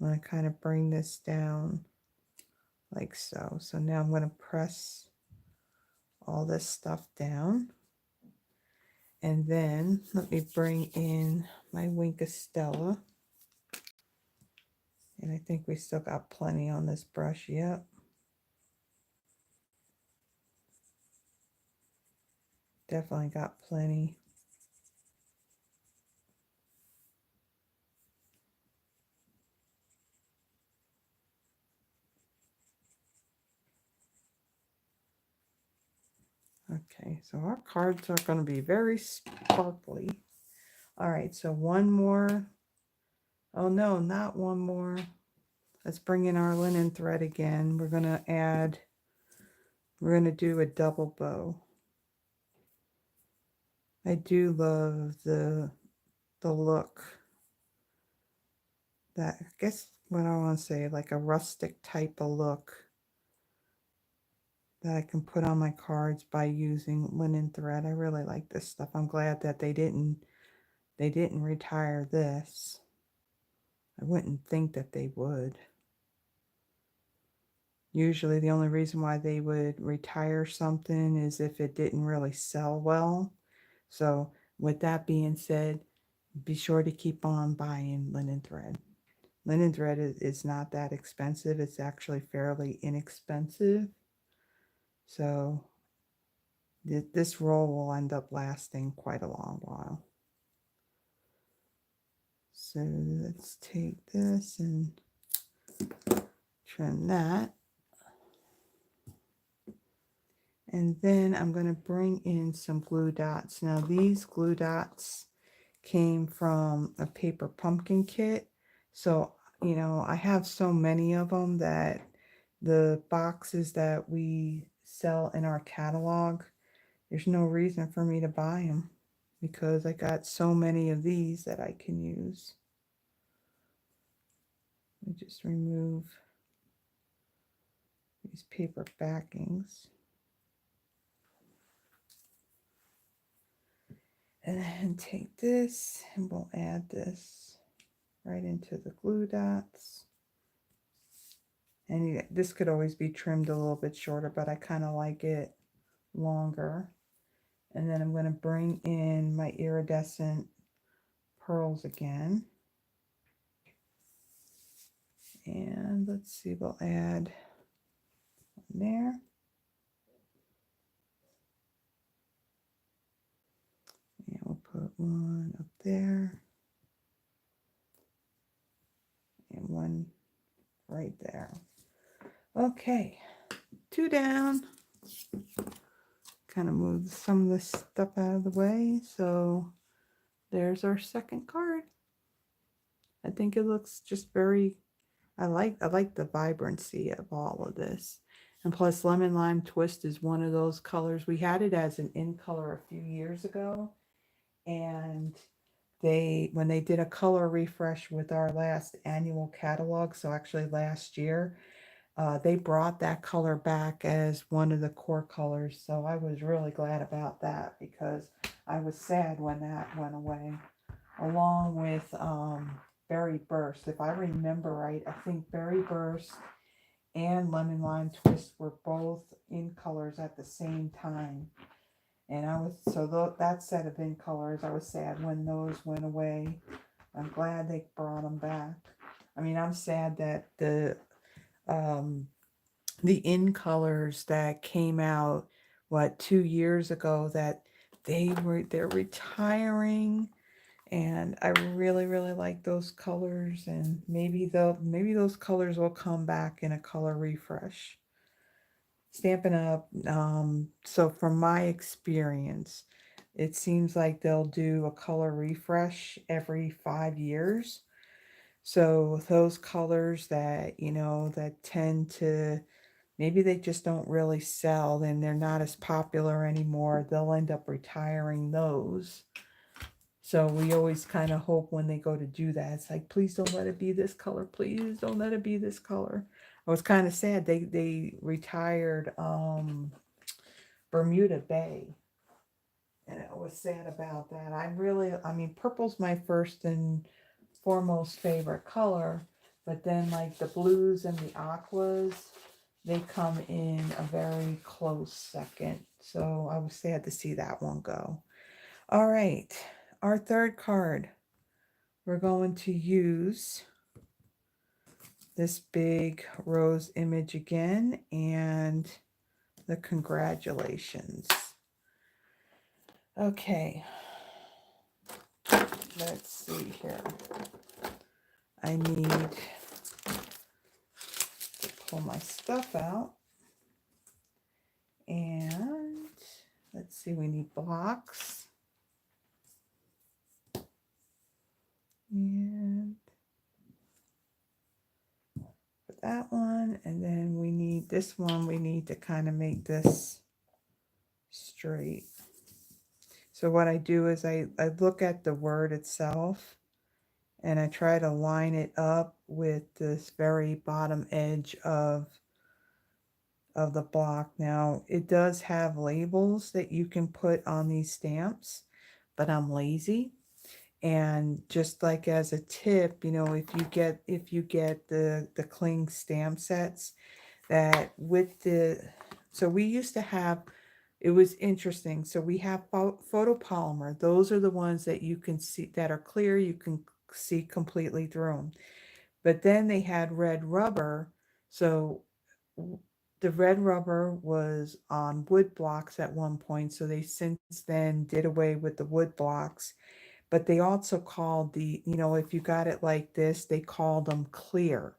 I'm going to kind of bring this down like so. So now I'm going to press all this stuff down, and then let me bring in my Stella. And I think we still got plenty on this brush. Yep. Definitely got plenty. Okay, so our cards are going to be very sparkly. All right, so one more. Oh no, not one more. Let's bring in our linen thread again. We're going to do a double bow. I do love the look. That, I guess what I want to say, like a rustic type of look that I can put on my cards by using linen thread. I really like this stuff. I'm glad that they didn't retire this. I wouldn't think that they would. Usually the only reason why they would retire something is if it didn't really sell well. So with that being said, be sure to keep on buying linen thread. Linen thread is not that expensive. It's actually fairly inexpensive. So this roll will end up lasting quite a long while. So let's take this and trim that. And then I'm going to bring in some glue dots. Now these glue dots came from a paper pumpkin kit. So, you know, I have so many of them that the boxes that we sell in our catalog, there's no reason for me to buy them because I got so many of these that I can use. Let me just remove these paper backings. And then take this and we'll add this right into the glue dots. And this could always be trimmed a little bit shorter, but I kind of like it longer. And then I'm going to bring in my iridescent pearls again. And let's see, we'll add one there. And we'll put one up there. And one right there. Okay, 2 down. Kind of move some of this stuff out of the way. So there's our second card. I think it looks just very, I like the vibrancy of all of this. And plus Lemon Lime Twist is one of those colors. We had it as an in color a few years ago. And when they did a color refresh with our last annual catalog, so actually last year, they brought that color back as one of the core colors. So I was really glad about that because I was sad when that went away, along with Berry Burst. If I remember right, I think Berry Burst and Lemon Lime Twist were both in colors at the same time. And I was, so that set of in colors, I was sad when those went away. I'm glad they brought them back. I mean, I'm sad that um, the in colors that came out, what, 2 years ago, that they're retiring. And I really, really like those colors, and maybe those colors will come back in a color refresh. Stampin' Up, so from my experience, it seems like they'll do a color refresh every 5 years. So those colors that, that tend to, maybe they just don't really sell and they're not as popular anymore, they'll end up retiring those. So we always kind of hope when they go to do that, it's like, please don't let it be this color. Please don't let it be this color. I was kind of sad they retired Bermuda Bay, and I was sad about that. I mean, purple's my first and foremost favorite color, but then like the blues and the aquas, they come in a very close second. So I was sad to see that one go. All right, our third card. We're going to use this big rose image again and the congratulations. Okay, let's see here. I need to pull my stuff out. And let's see, we need blocks. And for that one, and then we need this one, we need to kind of make this straight. So what I do is I look at the word itself and I try to line it up with this very bottom edge of the block. Now it does have labels that you can put on these stamps, but I'm lazy. And just like as a tip, if you get the cling stamp sets, that with so we used to have, it was interesting. So we have photopolymer. Those are the ones that you can see that are clear. You can see completely through them. But then they had red rubber. So the red rubber was on wood blocks at one point. So they since then did away with the wood blocks. But they also called if you got it like this, they called them clear.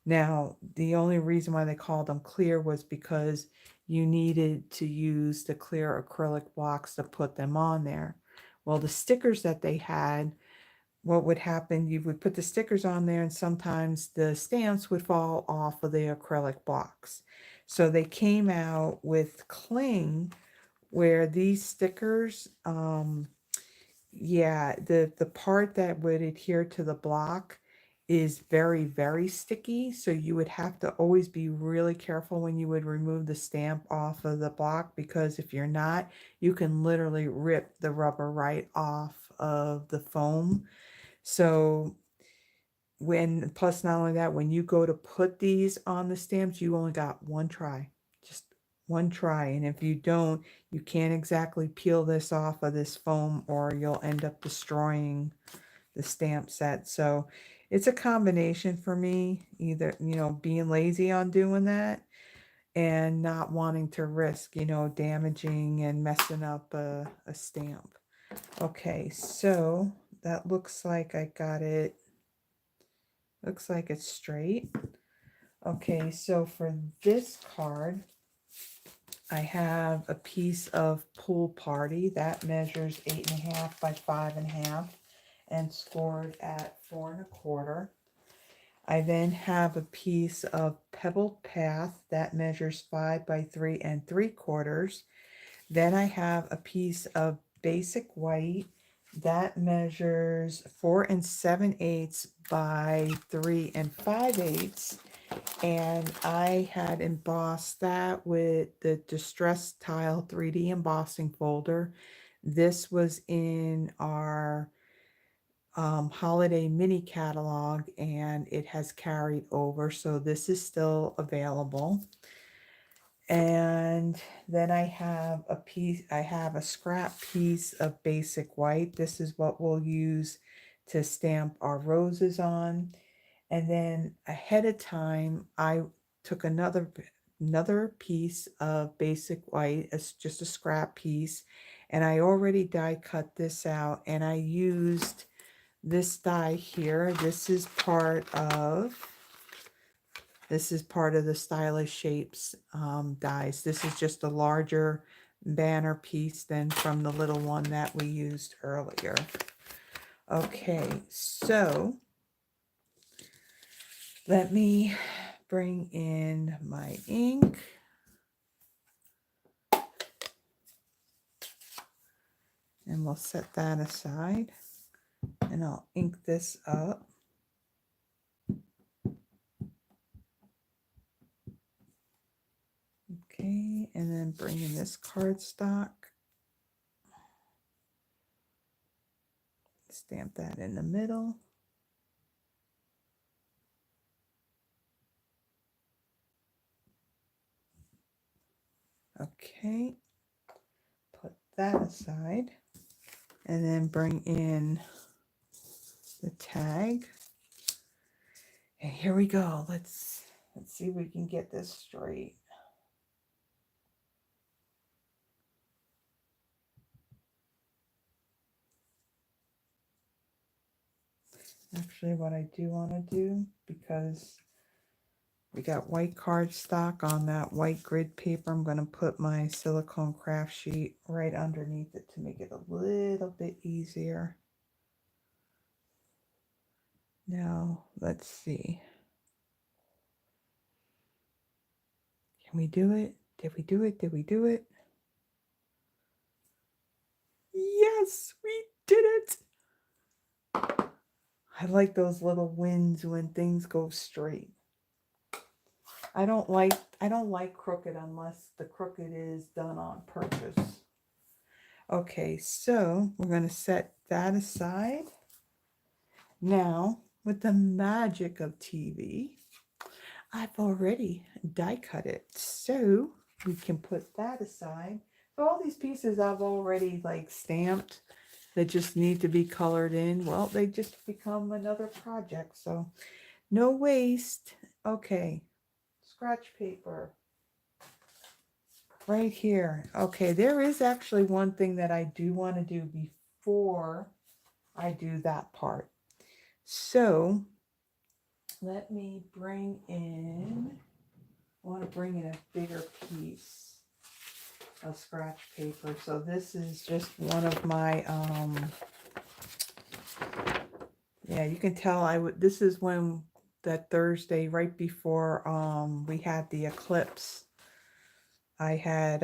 Now, the only reason why they called them clear was because you needed to use the clear acrylic blocks to put them on there. Well, the stickers that they had, what would happen, you would put the stickers on there and sometimes the stamps would fall off of the acrylic blocks. So they came out with cling where these stickers, yeah, the part that would adhere to the block is very, very sticky. So you would have to always be really careful when you would remove the stamp off of the block, because if you're not, you can literally rip the rubber right off of the foam. So plus not only that, when you go to put these on the stamps, you only got one try, just one try. And if you don't, you can't exactly peel this off of this foam or you'll end up destroying the stamp set. So it's a combination for me, either, being lazy on doing that and not wanting to risk, damaging and messing up a stamp. Okay, so that looks like I got it. Looks like it's straight. Okay, so for this card, I have a piece of Pool Party that measures 8.5 by 5.5 and scored at 4.25. I then have a piece of Pebbled Path that measures 5 by 3 3/4. Then I have a piece of Basic White That measures 4 7/8 by 3 5/8. And I had embossed that with the Distress Tile 3D embossing folder. This was in our holiday mini catalog, and it has carried over, so this is still available. And then I have a scrap piece of basic white. This is what we'll use to stamp our roses on. And then ahead of time, I took another piece of basic white. It's just a scrap piece, and I already die cut this out, and I used this die here. This is part of the Stylish Shapes dies. This is just a larger banner piece than from the little one that we used earlier. Okay, so let me bring in my ink. And we'll set that aside. And I'll ink this up. Okay, and then bring in this cardstock. Stamp that in the middle. Okay, put that aside. And then bring in the tag. And here we go. Let's see if we can get this straight. Actually, what I do want to do, because we got white cardstock on that white grid paper, I'm going to put my silicone craft sheet right underneath it to make it a little bit easier. Now, let's see. Can we do it? Did we do it? Did we do it? Yes, we did it! I like those little wins when things go straight. I don't like crooked unless the crooked is done on purpose. Okay, so we're going to set that aside. Now, with the magic of TV, I've already die cut it, so we can put that aside. So all these pieces I've already like stamped that just need to be colored in. Well, they just become another project, so no waste. Okay, scratch paper right here. Okay, there is actually one thing that I do want to do before I do that part. So let me bring in, I want to bring in a bigger piece of scratch paper. So this is just one of my, yeah, you can tell this is when that Thursday right before we had the eclipse, I had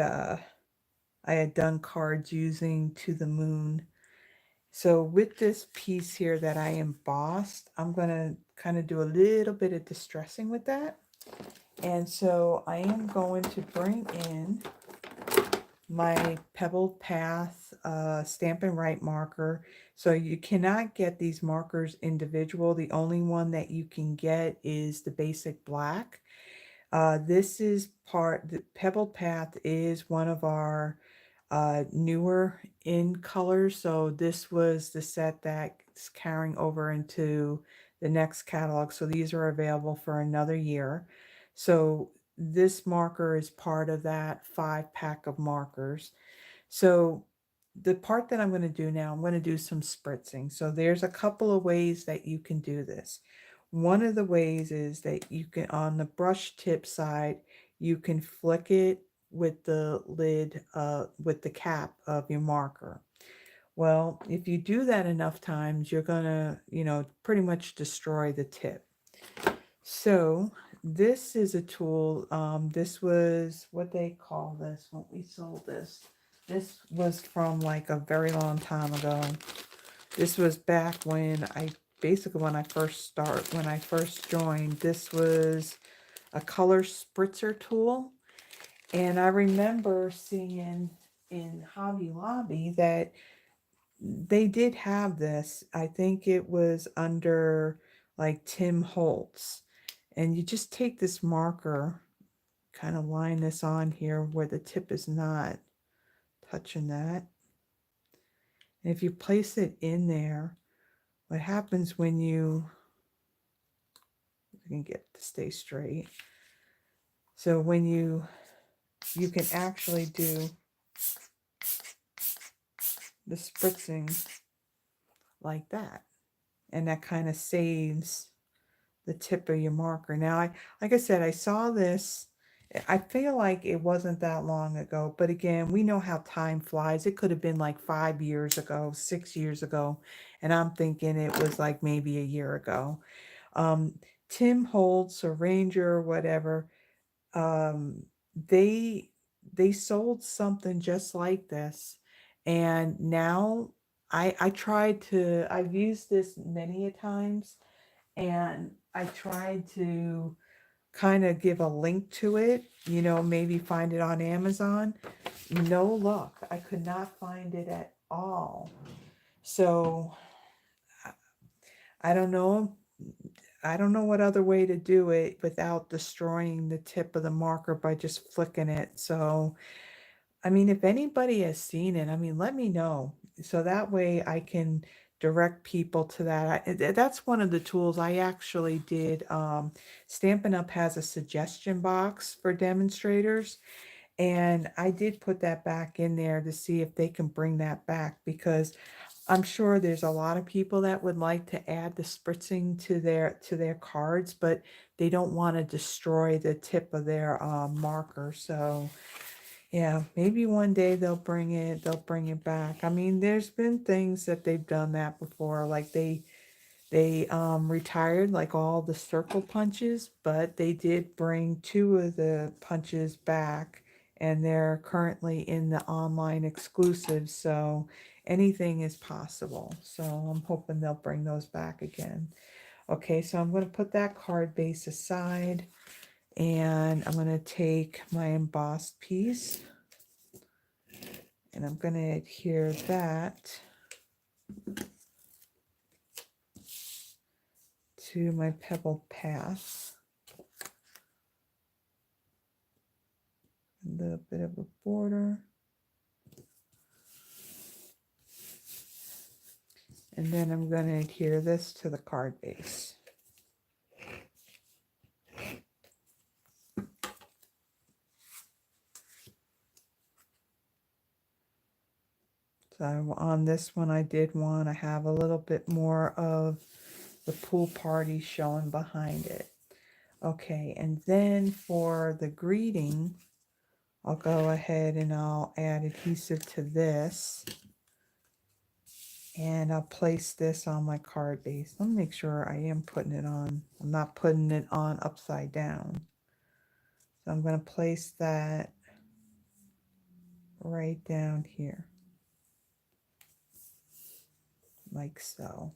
done cards using To the Moon. So with this piece here that I embossed, I'm going to kind of do a little bit of distressing with that. And so I am going to bring in my Pebbled Path Stampin' Write marker. So you cannot get these markers individual. The only one that you can get is the basic black. This is the Pebbled Path is one of our newer in colors. So this was the set that's carrying over into the next catalog. So these are available for another year. So this marker is part of that 5-pack of markers. So the part that I'm going to do now, I'm going to do some spritzing. So there's a couple of ways that you can do this. One of the ways is that you can, on the brush tip side, you can flick it with the lid, with the cap of your marker. Well, if you do that enough times, you're going to, pretty much destroy the tip. So this is a tool. This was what they call this when we sold this. This was from like a very long time ago. This was back when when I first joined, this was a color spritzer tool. And I remember seeing in Hobby Lobby that they did have this. I think it was under like Tim Holtz. And you just take this marker, kind of line this on here where the tip is not touching that. And if you place it in there, what happens when you can get it to stay straight. So when you can actually do the spritzing like that. And that kind of saves the tip of your marker. Now, like I said, I saw this. I feel like it wasn't that long ago, but again, we know how time flies. It could have been like 5 years ago, 6 years ago, and I'm thinking it was like maybe a year ago. Tim Holtz or Ranger or whatever, um, they sold something just like this, and now I've used this many a times, and I tried to kind of give a link to it, maybe find it on Amazon. No luck. I could not find it at all. So I don't know. I don't know what other way to do it without destroying the tip of the marker by just flicking it. So, I mean, if anybody has seen it, I mean, let me know. So that way I can direct people to that. That's one of the tools I actually did. Stampin' Up! Has a suggestion box for demonstrators. And I did put that back in there to see if they can bring that back, because I'm sure there's a lot of people that would like to add the spritzing to their cards, but they don't want to destroy the tip of their marker. So yeah, maybe one day they'll bring it back. I mean, there's been things that they've done that before, like they retired like all the circle punches, but they did bring 2 of the punches back, and they're currently in the online exclusive, so anything is possible. So I'm hoping they'll bring those back again. Okay, so I'm going to put that card base aside, and I'm going to take my embossed piece, and I'm going to adhere that to my pebbled path. A little bit of a border. And then I'm going to adhere this to the card base. So on this one, I did want to have a little bit more of the pool party showing behind it. Okay, and then for the greeting, I'll go ahead and I'll add adhesive to this. And I'll place this on my card base. Let me make sure I am putting it on. I'm not putting it on upside down. So I'm going to place that right down here. Like so.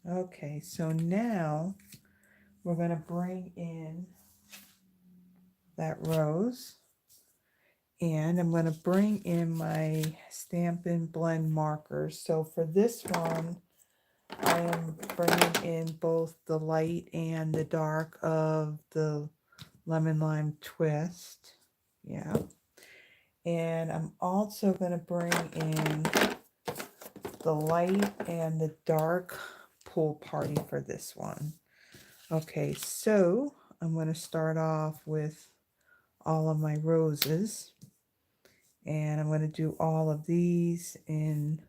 Okay, so now we're going to bring in that rose. And I'm going to bring in my Stampin' Blend markers. So for this one, I am bringing in both the light and the dark of the Lemon Lime Twist. Yeah. And I'm also going to bring in the light and the dark Pool Party for this one. Okay, so I'm going to start off with all of my roses. And I'm going to do all of these in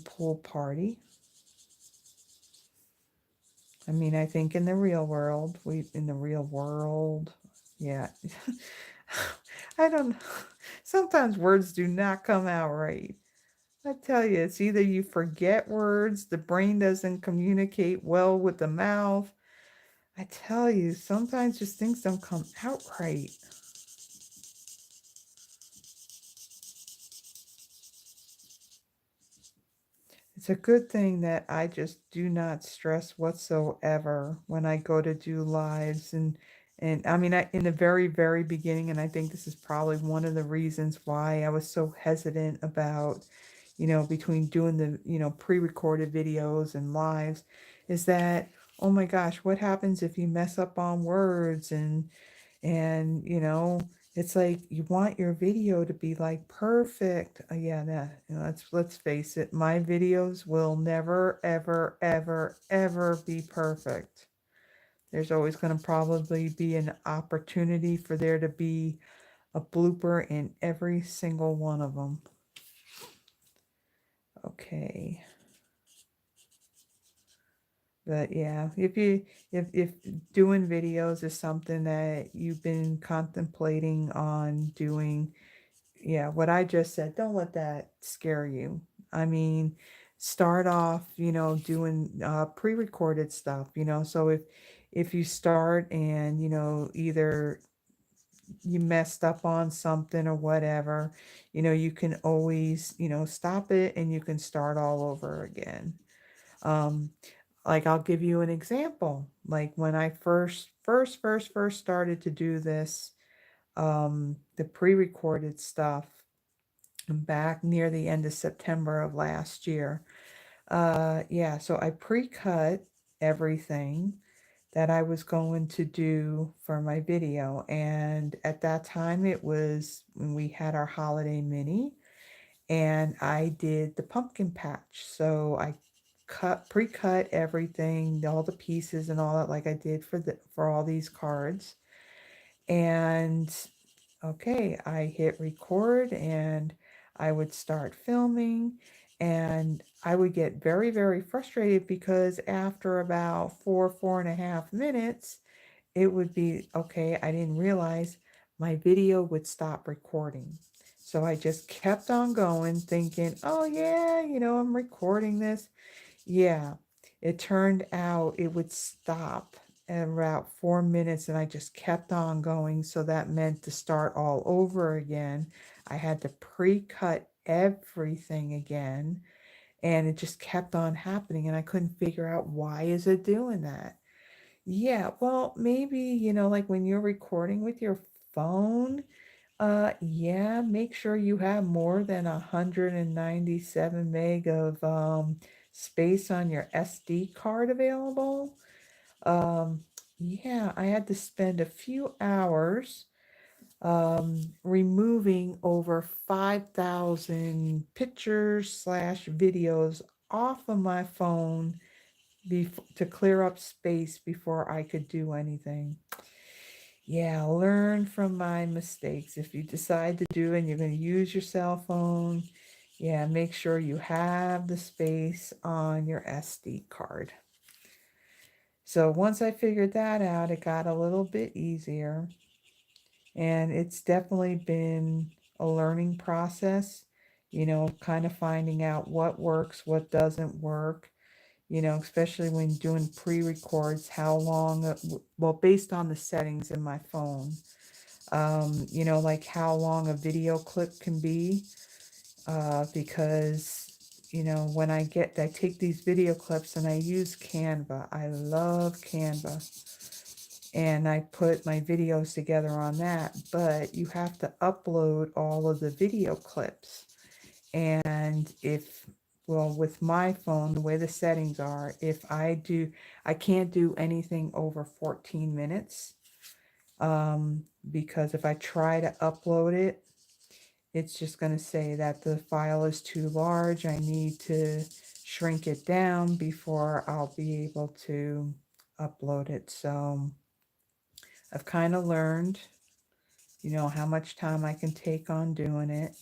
Pool Party. I mean, I think in the real world, yeah. I don't, sometimes words do not come out right. I tell you, it's either you forget words, the brain doesn't communicate well with the mouth. I tell you, sometimes just things don't come out right. It's a good thing that I just do not stress whatsoever when I go to do lives. And I mean, in the very, very beginning, and I think this is probably one of the reasons why I was so hesitant about, between doing the, pre-recorded videos and lives, is that, oh my gosh, what happens if you mess up on words? And it's like you want your video to be like perfect. Yeah, that, let's face it, my videos will never ever ever ever be perfect. There's always going to probably be an opportunity for there to be a blooper in every single one of them. Okay. But yeah, if doing videos is something that you've been contemplating on doing, yeah, what I just said, don't let that scare you. I mean, start off, doing pre-recorded stuff, so if you start and, either you messed up on something or whatever, you can always, stop it and you can start all over again. Um, like I'll give you an example. Like when I first started to do this, the pre-recorded stuff back near the end of September of last year. Yeah, so I pre-cut everything that I was going to do for my video. And at that time it was when we had our holiday mini and I did the pumpkin patch. So I pre-cut everything, all the pieces and all that like I did for all these cards. And okay, I hit record and I would start filming and I would get very, very frustrated because after about 4.5 minutes, it would be, okay, I didn't realize my video would stop recording. So I just kept on going thinking, oh yeah, I'm recording this. Yeah, it turned out it would stop at about 4 minutes and I just kept on going. So that meant to start all over again. I had to pre-cut everything again and it just kept on happening and I couldn't figure out why is it doing that. Yeah, well, maybe, like when you're recording with your phone, yeah, make sure you have more than 197 meg of space on your SD card available. Um, yeah, I had to spend a few hours removing over 5,000 pictures slash videos off of my phone to clear up space before I could do anything. Yeah, learn from my mistakes. If you decide to do it and you're going to use your cell phone, yeah, make sure you have the space on your SD card. So once I figured that out, it got a little bit easier. And it's definitely been a learning process, kind of finding out what works, what doesn't work, especially when doing pre-records, how long, well, based on the settings in my phone, like how long a video clip can be, because, when I take these video clips and I use Canva. I love Canva. And I put my videos together on that, but you have to upload all of the video clips. And well, with my phone, the way the settings are, I can't do anything over 14 minutes. Because if I try to upload it, it's just going to say that the file is too large. I need to shrink it down before I'll be able to upload it. So I've kind of learned, how much time I can take on doing it.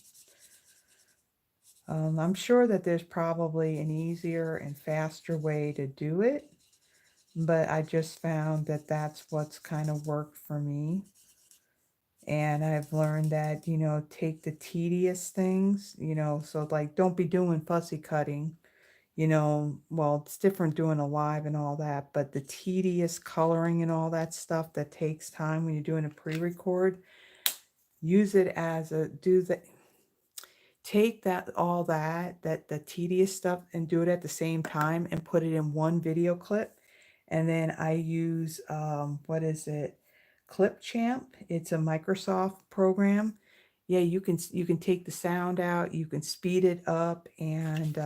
I'm sure that there's probably an easier and faster way to do it, but I just found that that's what's kind of worked for me. And I've learned that, take the tedious things, so like don't be doing fussy cutting, well, it's different doing a live and all that, but the tedious coloring and all that stuff that takes time when you're doing a pre-record, use it as take all that the tedious stuff and do it at the same time and put it in one video clip. And then I use what is it? Clipchamp. It's a Microsoft program. Yeah, you can take the sound out, you can speed it up, and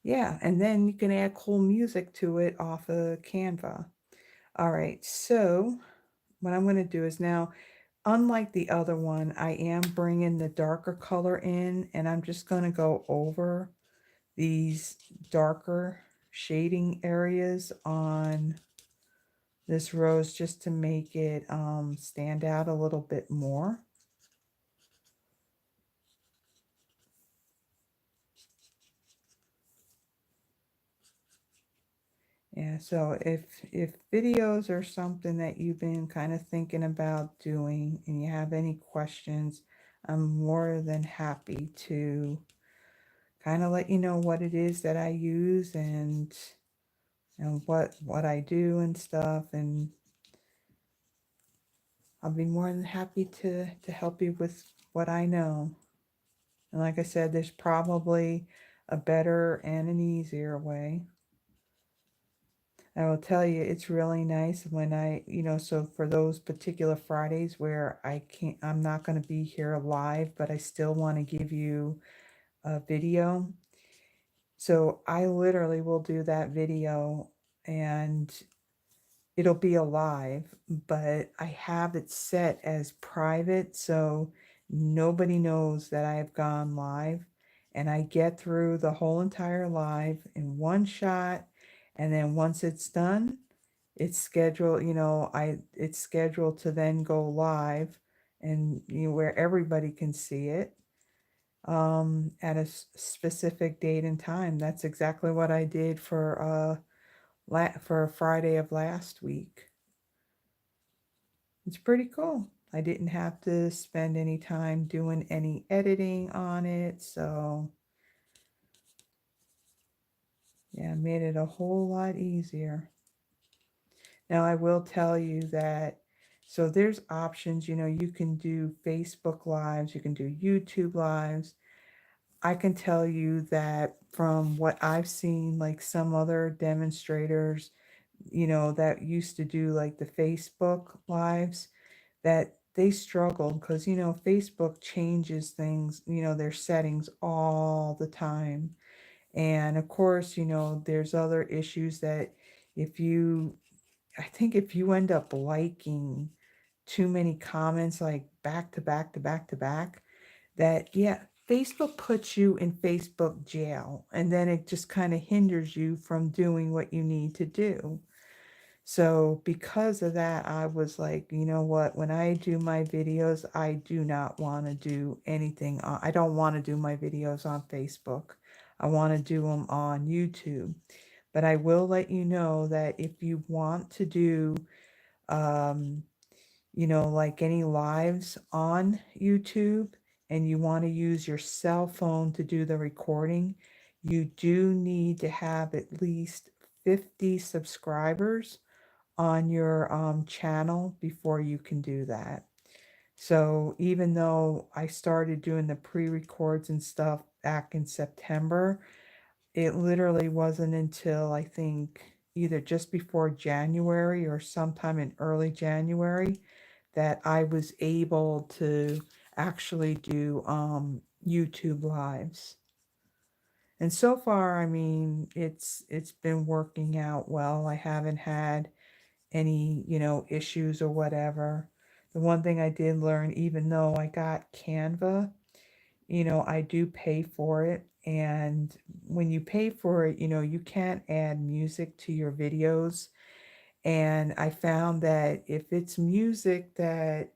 yeah, and then you can add cool music to it off of Canva. All right, so what I'm going to do is now, unlike the other one, I am bringing the darker color in, and I'm just going to go over these darker shading areas on this rose just to make it stand out a little bit more. Yeah, so if videos are something that you've been kind of thinking about doing and you have any questions, I'm more than happy to kind of let you know what it is that I use and what I do and stuff, and I'll be more than happy to help you with what I know. And like I said, there's probably a better and an easier way. I will tell you, it's really nice when so for those particular Fridays where I'm not going to be here live, but I still want to give you a video. So I literally will do that video and it'll be alive, but I have it set as private so nobody knows that I have gone live. And I get through the whole entire live in one shot. And then once it's done, it's scheduled, it's scheduled to then go live and where everybody can see it at a specific date and time. That's exactly what I did for Friday of last week. It's pretty cool. I didn't have to spend any time doing any editing on it, so yeah, it made it a whole lot easier. Now I will tell you that, so there's options, you can do Facebook Lives, you can do YouTube Lives. I can tell you that from what I've seen, like some other demonstrators, that used to do like the Facebook Lives, that they struggled because, Facebook changes things, their settings all the time. And of course, there's other issues that if you I think if you end up liking too many comments, like back to back to back to back, that, yeah, Facebook puts you in Facebook jail, and then it just kind of hinders you from doing what you need to do. So because of that, I was like, you know what, when I do my videos, I do not want to do anything. I don't want to do my videos on Facebook. I want to do them on YouTube. But I will let you know that if you want to do, um, like any lives on YouTube and you want to use your cell phone to do the recording, you do need to have at least 50 subscribers on your channel before you can do that. So even though I started doing the pre-records and stuff back in September, it literally wasn't until I think either just before January or sometime in early January that I was able to actually do YouTube lives. And so far, I mean, it's been working out well. I haven't had any, issues or whatever. The one thing I did learn, even though I got Canva, I do pay for it. And when you pay for it, you can't add music to your videos. And I found that if it's music that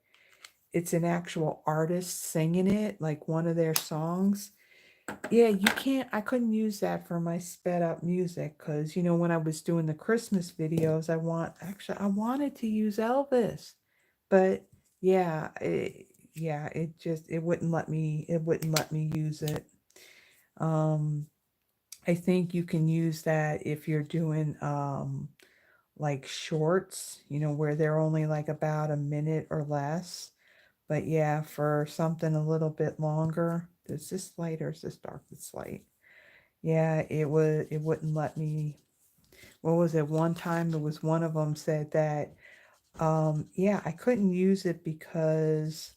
it's an actual artist singing it, like one of their songs, yeah, I couldn't use that for my sped up music because, when I was doing the Christmas videos, I wanted to use Elvis, but yeah, it wouldn't let me use it. Um, I think you can use that if you're doing, like shorts, where they're only like about a minute or less. But yeah, for something a little bit longer, Is this light or is this dark? It's light. Yeah, it wouldn't let me. What was it? One time it was one of them said that, yeah, I couldn't use it because,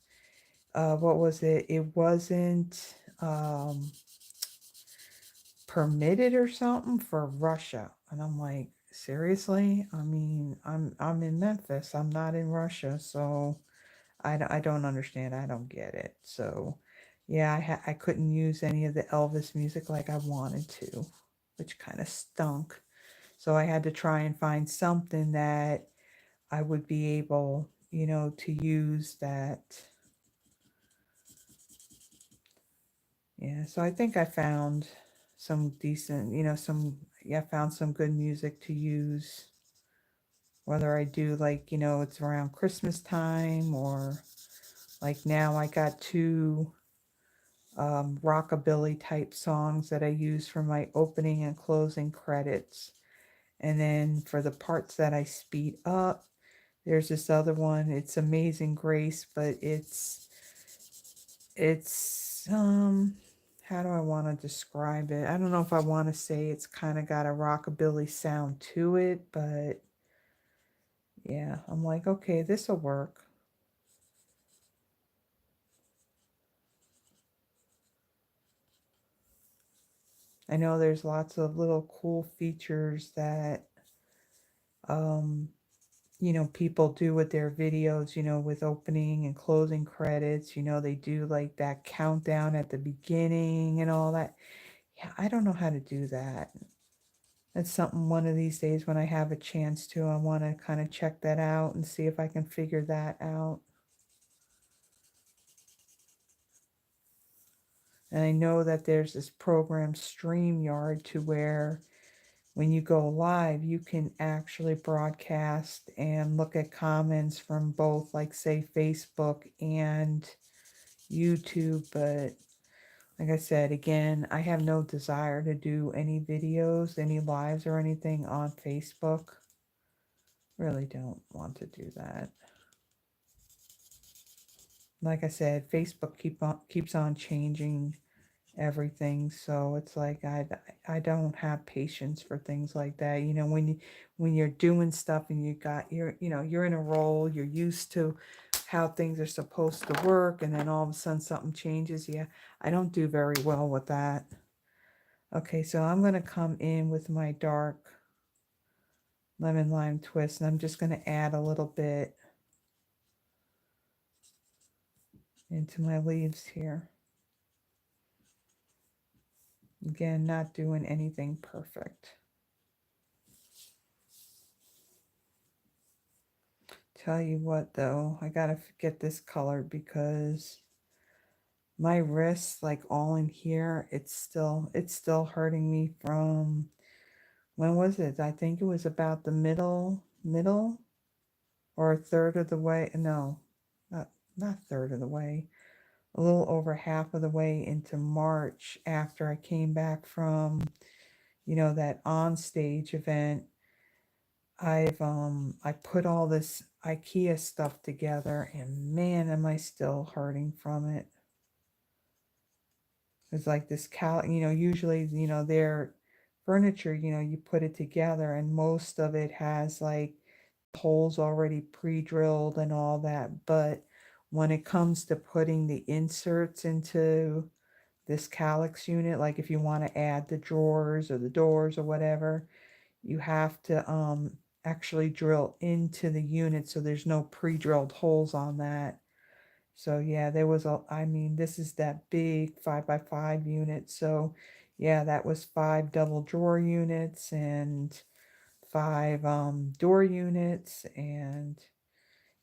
what was it? It wasn't, permitted or something for Russia. And I'm like, seriously? I mean, I'm in Memphis. I'm not in Russia, so I don't understand. I don't get it. So, yeah, I couldn't use any of the Elvis music like I wanted to, which kind of stunk. So I had to try and find something that I would be able, to use that. Yeah, so I think I found some decent, I found some good music to use. Whether I do like, it's around Christmas time, or like now I got two rockabilly type songs that I use for my opening and closing credits. And then for the parts that I speed up, there's this other one. It's Amazing Grace, but it's how do I want to describe it? I don't know if I want to say it's kind of got a rockabilly sound to it, but yeah, I'm like, okay, this will work. I know there's lots of little cool features that people do with their videos, with opening and closing credits. They do like that countdown at the beginning and all that. Yeah, I don't know how to do that. That's something one of these days when I have a chance to, I want to kind of check that out and see if I can figure that out. And I know that there's this program StreamYard to where when you go live, you can actually broadcast and look at comments from both, like, say, Facebook and YouTube. But like I said, again, I have no desire to do any videos, any lives or anything on Facebook. Really don't want to do that. Like I said, Facebook keeps on changing everything, so it's like I don't have patience for things like that. When you're doing stuff and you're in a role, you're used to how things are supposed to work, and then all of a sudden something changes. Yeah, I don't do very well with that. Okay, so I'm going to come in with my dark lemon lime twist, and I'm just going to add a little bit into my leaves here. Again, not doing anything perfect. Tell you what, though, I gotta get this colored because my wrists, like all in here, it's still hurting me from, when was it? I think it was about the middle or a third of the way. No, not third of the way. A little over half of the way into March, after I came back from, that on stage event. I put all this IKEA stuff together, and man, am I still hurting from it. It's like this usually, their furniture, you put it together and most of it has like holes already pre-drilled and all that. But when it comes to putting the inserts into this calyx unit, like if you want to add the drawers or the doors or whatever, you have to actually drill into the unit, so there's no pre-drilled holes on that. So yeah, this is that big 5x5 unit. So yeah, that was 5 double drawer units and 5 door units. And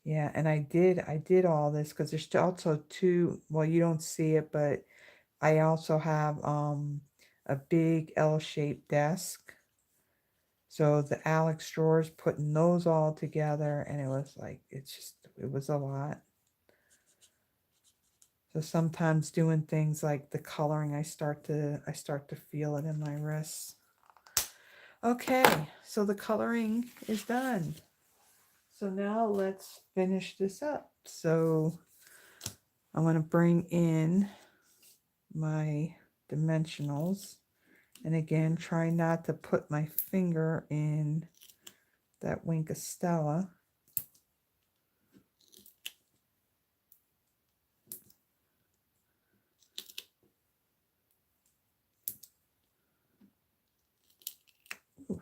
yeah, and I did all this because there's also two, well, you don't see it, but I also have a big L-shaped desk. So the Alex drawers, putting those all together, and it was like, it was a lot. So sometimes doing things like the coloring, I start to feel it in my wrists. Okay, so the coloring is done. So now let's finish this up. So I'm going to bring in my dimensionals. And again, try not to put my finger in that Wink of Stella. Ooh.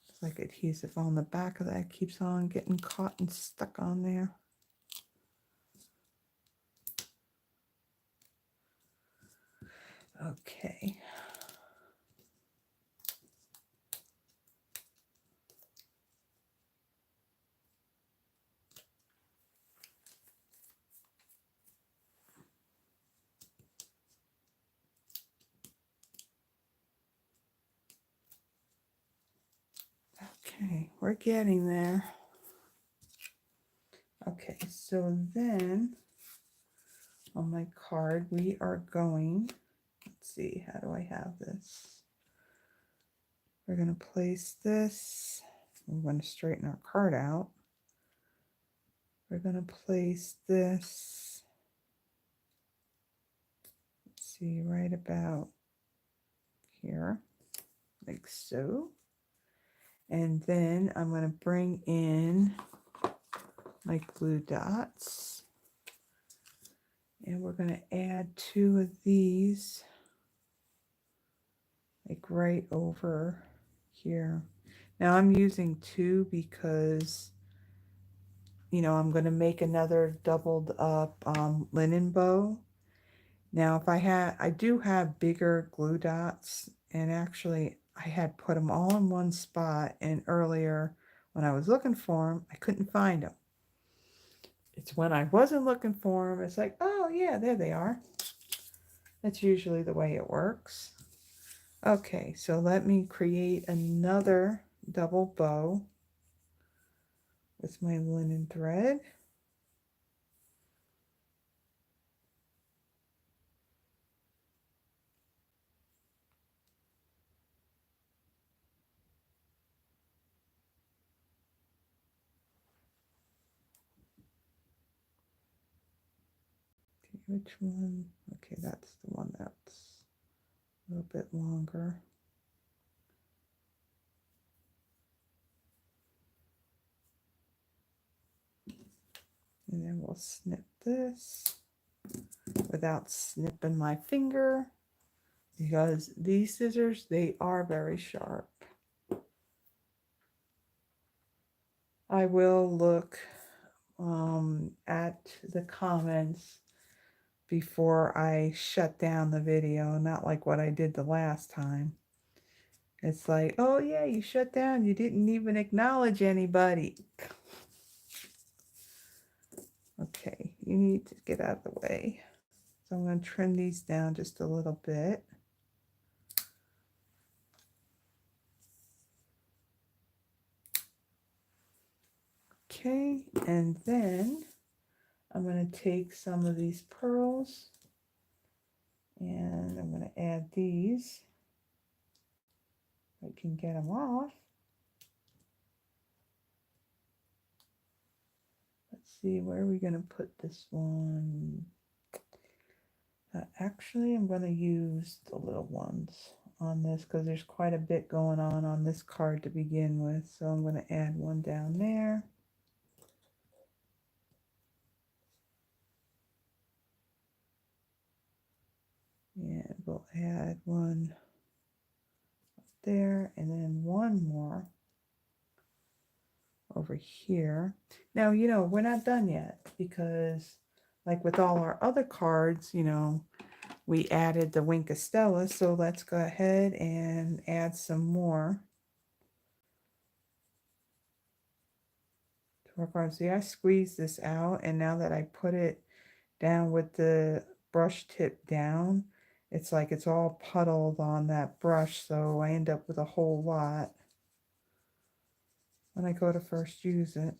It's like adhesive on the back of that keeps on getting caught and stuck on there. Okay. Okay, we're getting there. Okay, so then on my card, we are going, let's see, how do I have this? We're going to place this. We're going to straighten our card out. We're going to place this, let's see, right about here, like so. And then I'm going to bring in my glue dots. And we're going to add 2 of these, like right over here. Now I'm using 2 because, you know, I'm going to make another doubled up linen bow. Now if I do have bigger glue dots, and actually I had put them all in one spot, and earlier when I was looking for them, I couldn't find them. It's when I wasn't looking for them, it's like, oh yeah, there they are. That's usually the way it works. Okay, so let me create another double bow with my linen thread. Okay, which one? Okay, that's the one that's a little bit longer. And then we'll snip this without snipping my finger, because these scissors, they are very sharp. I will look at the comments before I shut down the video, not like what I did the last time. It's like, oh yeah, you shut down, you didn't even acknowledge anybody. Okay, you need to get out of the way. So I'm going to trim these down just a little bit. Okay, and then I'm going to take some of these pearls and I'm going to add these. I can get them off. Let's see, where are we going to put this one? Actually, I'm going to use the little ones on this because there's quite a bit going on this card to begin with. So I'm going to add one down there. And we'll add one up there and then one more over here. Now, you know, we're not done yet because like with all our other cards, you know, we added the Wink of Stella. So let's go ahead and add some more to our card. See, I squeezed this out, and now that I put it down with the brush tip down, it's like it's all puddled on that brush, so I end up with a whole lot when I go to first use it.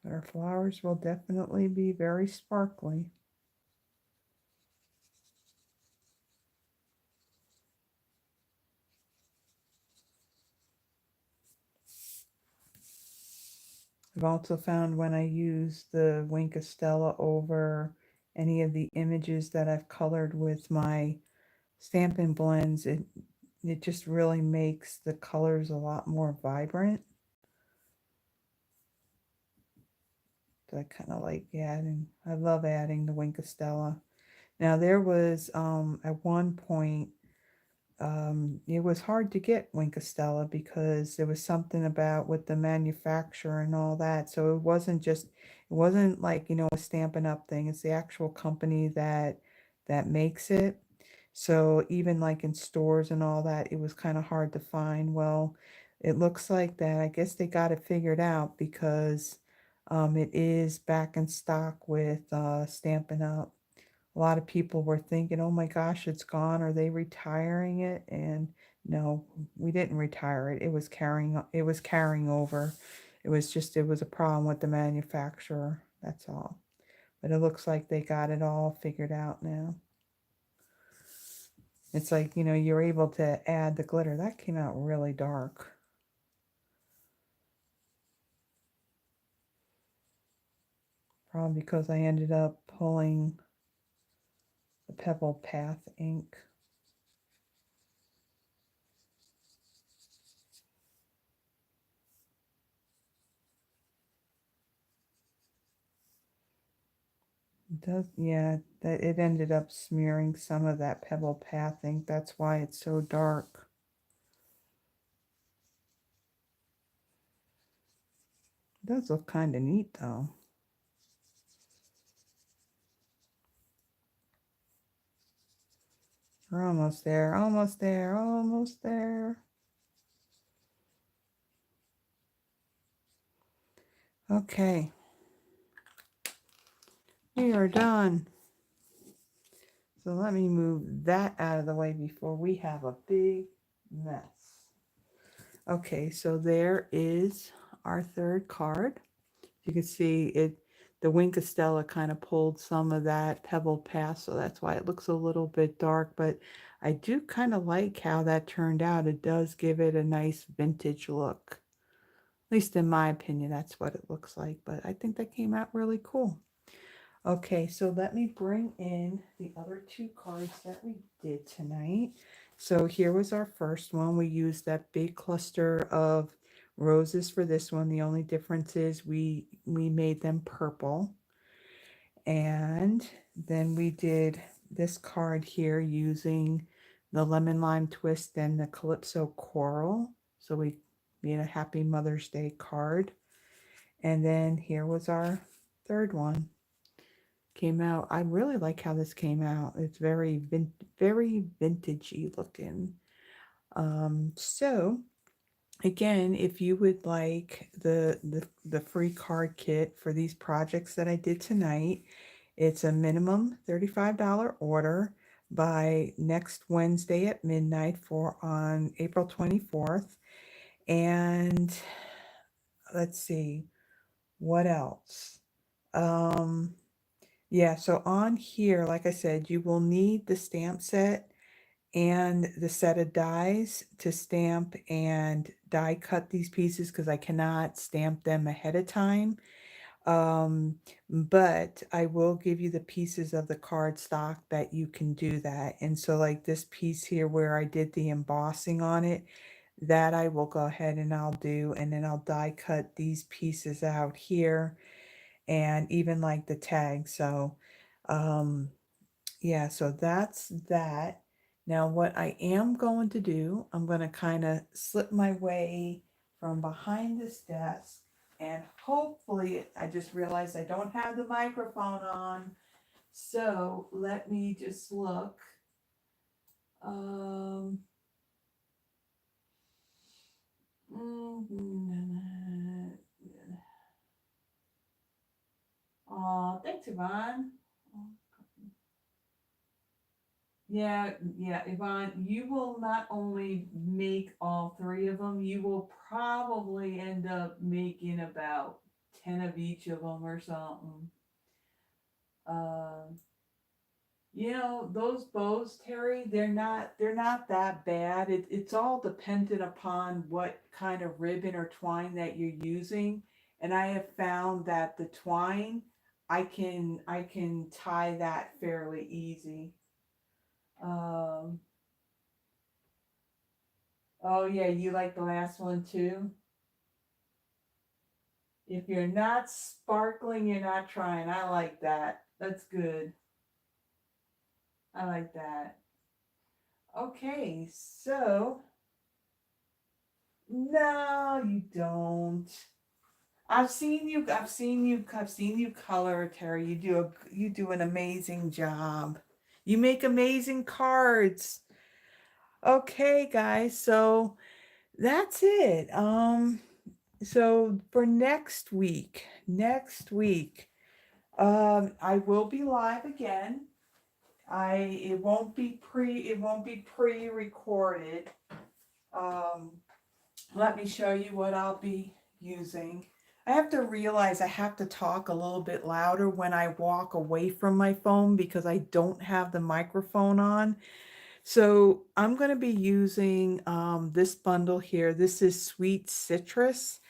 But our flowers will definitely be very sparkly. I've also found when I use the Wink of Stella over any of the images that I've colored with my Stampin' Blends, it just really makes the colors a lot more vibrant. So I kind of like adding, I love adding the Wink of Stella. Now there was at one point it was hard to get Wink of Stella because there was something about with the manufacturer and all that. So it wasn't like, you know, a Stampin' Up thing. It's the actual company that makes it. So even like in stores and all that, it was kind of hard to find. Well, it looks like that. I guess they got it figured out because it is back in stock with Stampin' Up. A lot of people were thinking, oh my gosh, it's gone. Are they retiring it? And no, we didn't retire it. It was carrying over. It was a problem with the manufacturer. That's all. But it looks like they got it all figured out now. It's like, you know, you're able to add the glitter. That came out really dark. Probably because I ended up pulling the Pebbled Path ink. It does, yeah, that it ended up smearing some of that Pebbled Path ink. That's why it's so dark. It does look kind of neat though. We're almost there, almost there, almost there. Okay, we are done. So let me move that out of the way before we have a big mess. Okay, so there is our third card. You can see it, the Wink of Stella kind of pulled some of that Pebbled Path, so that's why it looks a little bit dark, but I do kind of like how that turned out. It does give it a nice vintage look. At least in my opinion, that's what it looks like, but I think that came out really cool. Okay, so let me bring in the other two cards that we did tonight. So here was our first one. We used that big cluster of roses for this one. The only difference is we made them purple. And then we did this card here using the lemon lime twist and the calypso coral. So we made a happy Mother's Day card. And then here was our third one. Came out. I really like how this came out. It's very vintagey looking. So again, if you would like the free card kit for these projects that I did tonight, it's a minimum $35 order by next Wednesday at midnight for on April 24th. And let's see, what else? Yeah, so on here, like I said, you will need the stamp set and the set of dies to stamp and die cut these pieces because I cannot stamp them ahead of time. But I will give you the pieces of the cardstock that you can do that. And so like this piece here where I did the embossing on it, that I will go ahead and I'll do, and then I'll die cut these pieces out here and even like the tag. So, um, yeah, so that's that. Now, what I am going to do, I'm going to kind of slip my way from behind this desk, and hopefully, I just realized I don't have the microphone on. So let me just look. Um, oh, thanks, Yvonne. Yeah, Yvonne, you will not only make all three of them, you will probably end up making about 10 of each of them or something. Uh, you know, those bows, Terry, they're not that bad. It's all dependent upon what kind of ribbon or twine that you're using. And I have found that the twine, I can tie that fairly easy. Um, oh yeah, you like the last one too? If you're not sparkling, you're not trying. I like that. That's good. I like that. Okay, so no, you don't. I've seen you color, Terry. You do an amazing job. You make amazing cards. Okay, guys, so that's it. So for next week, I will be live again. It won't be pre-recorded. Um, Let me show you what I'll be using. I have to realize I have to talk a little bit louder when I walk away from my phone because I don't have the microphone on. So I'm going to be using this bundle here. This is Sweet Citrus.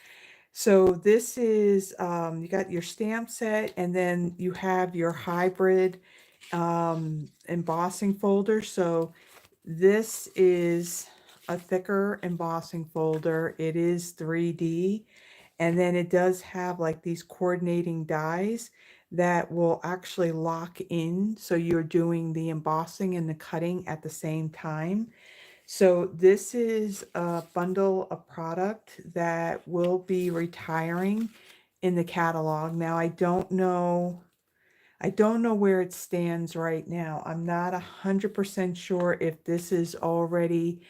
So this is, you got your stamp set and then you have your hybrid embossing folder. So this is a thicker embossing folder. It is 3D, and then it does have like these coordinating dies that will actually lock in. So you're doing the embossing and the cutting at the same time. So this is a bundle of product that will be retiring in the catalog. Now I don't know where it stands right now. I'm not 100% sure if this is already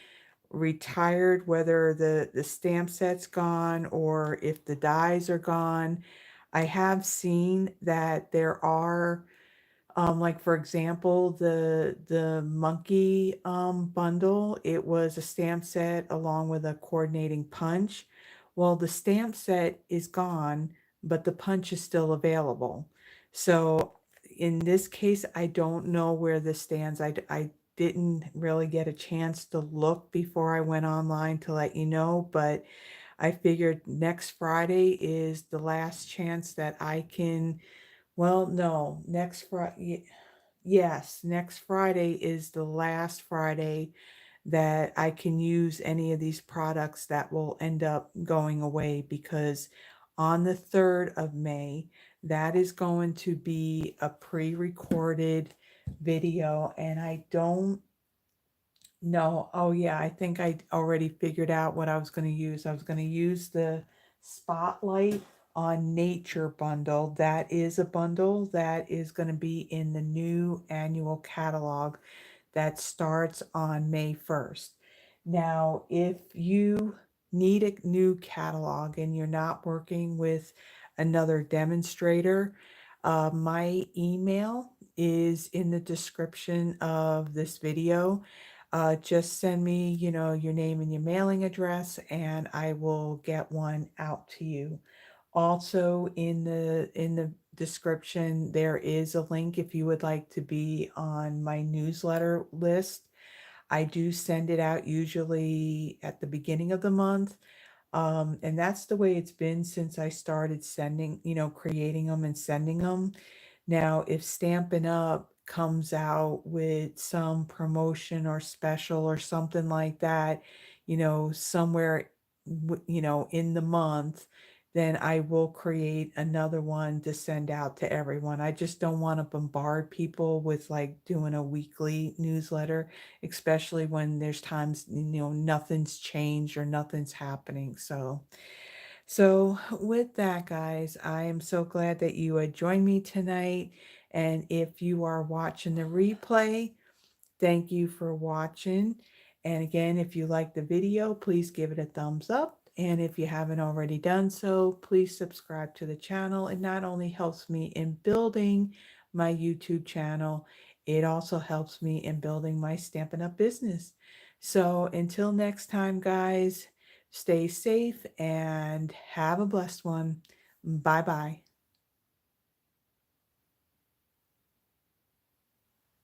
retired, whether the stamp set's gone or if the dies are gone. I have seen that there are like for example, the monkey bundle, it was a stamp set along with a coordinating punch. Well, the stamp set is gone, but the punch is still available. So in this case, I don't know where this stands. I didn't really get a chance to look before I went online to let you know, but I figured next Friday is the last chance that I can, well, no, next Friday. Yes, next Friday is the last Friday that I can use any of these products that will end up going away because on the 3rd of May, that is going to be a pre-recorded video and I don't know. Oh yeah, I think I already figured out what I was going to use. I was going to use the Spotlight on Nature bundle. That is a bundle that is going to be in the new annual catalog that starts on May 1st. Now, if you need a new catalog and you're not working with another demonstrator, my email is in the description of this video. Just send me, your name and your mailing address, and I will get one out to you. Also in the description, there is a link if you would like to be on my newsletter list. I do send it out usually at the beginning of the month. And that's the way it's been since I started sending, creating them and sending them. Now, if Stampin' Up comes out with some promotion or special or something like that, somewhere, in the month, then I will create another one to send out to everyone. I just don't want to bombard people with like doing a weekly newsletter, especially when there's times, nothing's changed or nothing's happening. So with that, guys, I am so glad that you had joined me tonight. And if you are watching the replay, thank you for watching. And again, if you like the video, please give it a thumbs up. And if you haven't already done so, please subscribe to the channel. It not only helps me in building my YouTube channel, it also helps me in building my Stampin' Up! Business. So until next time, guys, stay safe and have a blessed one. Bye-bye.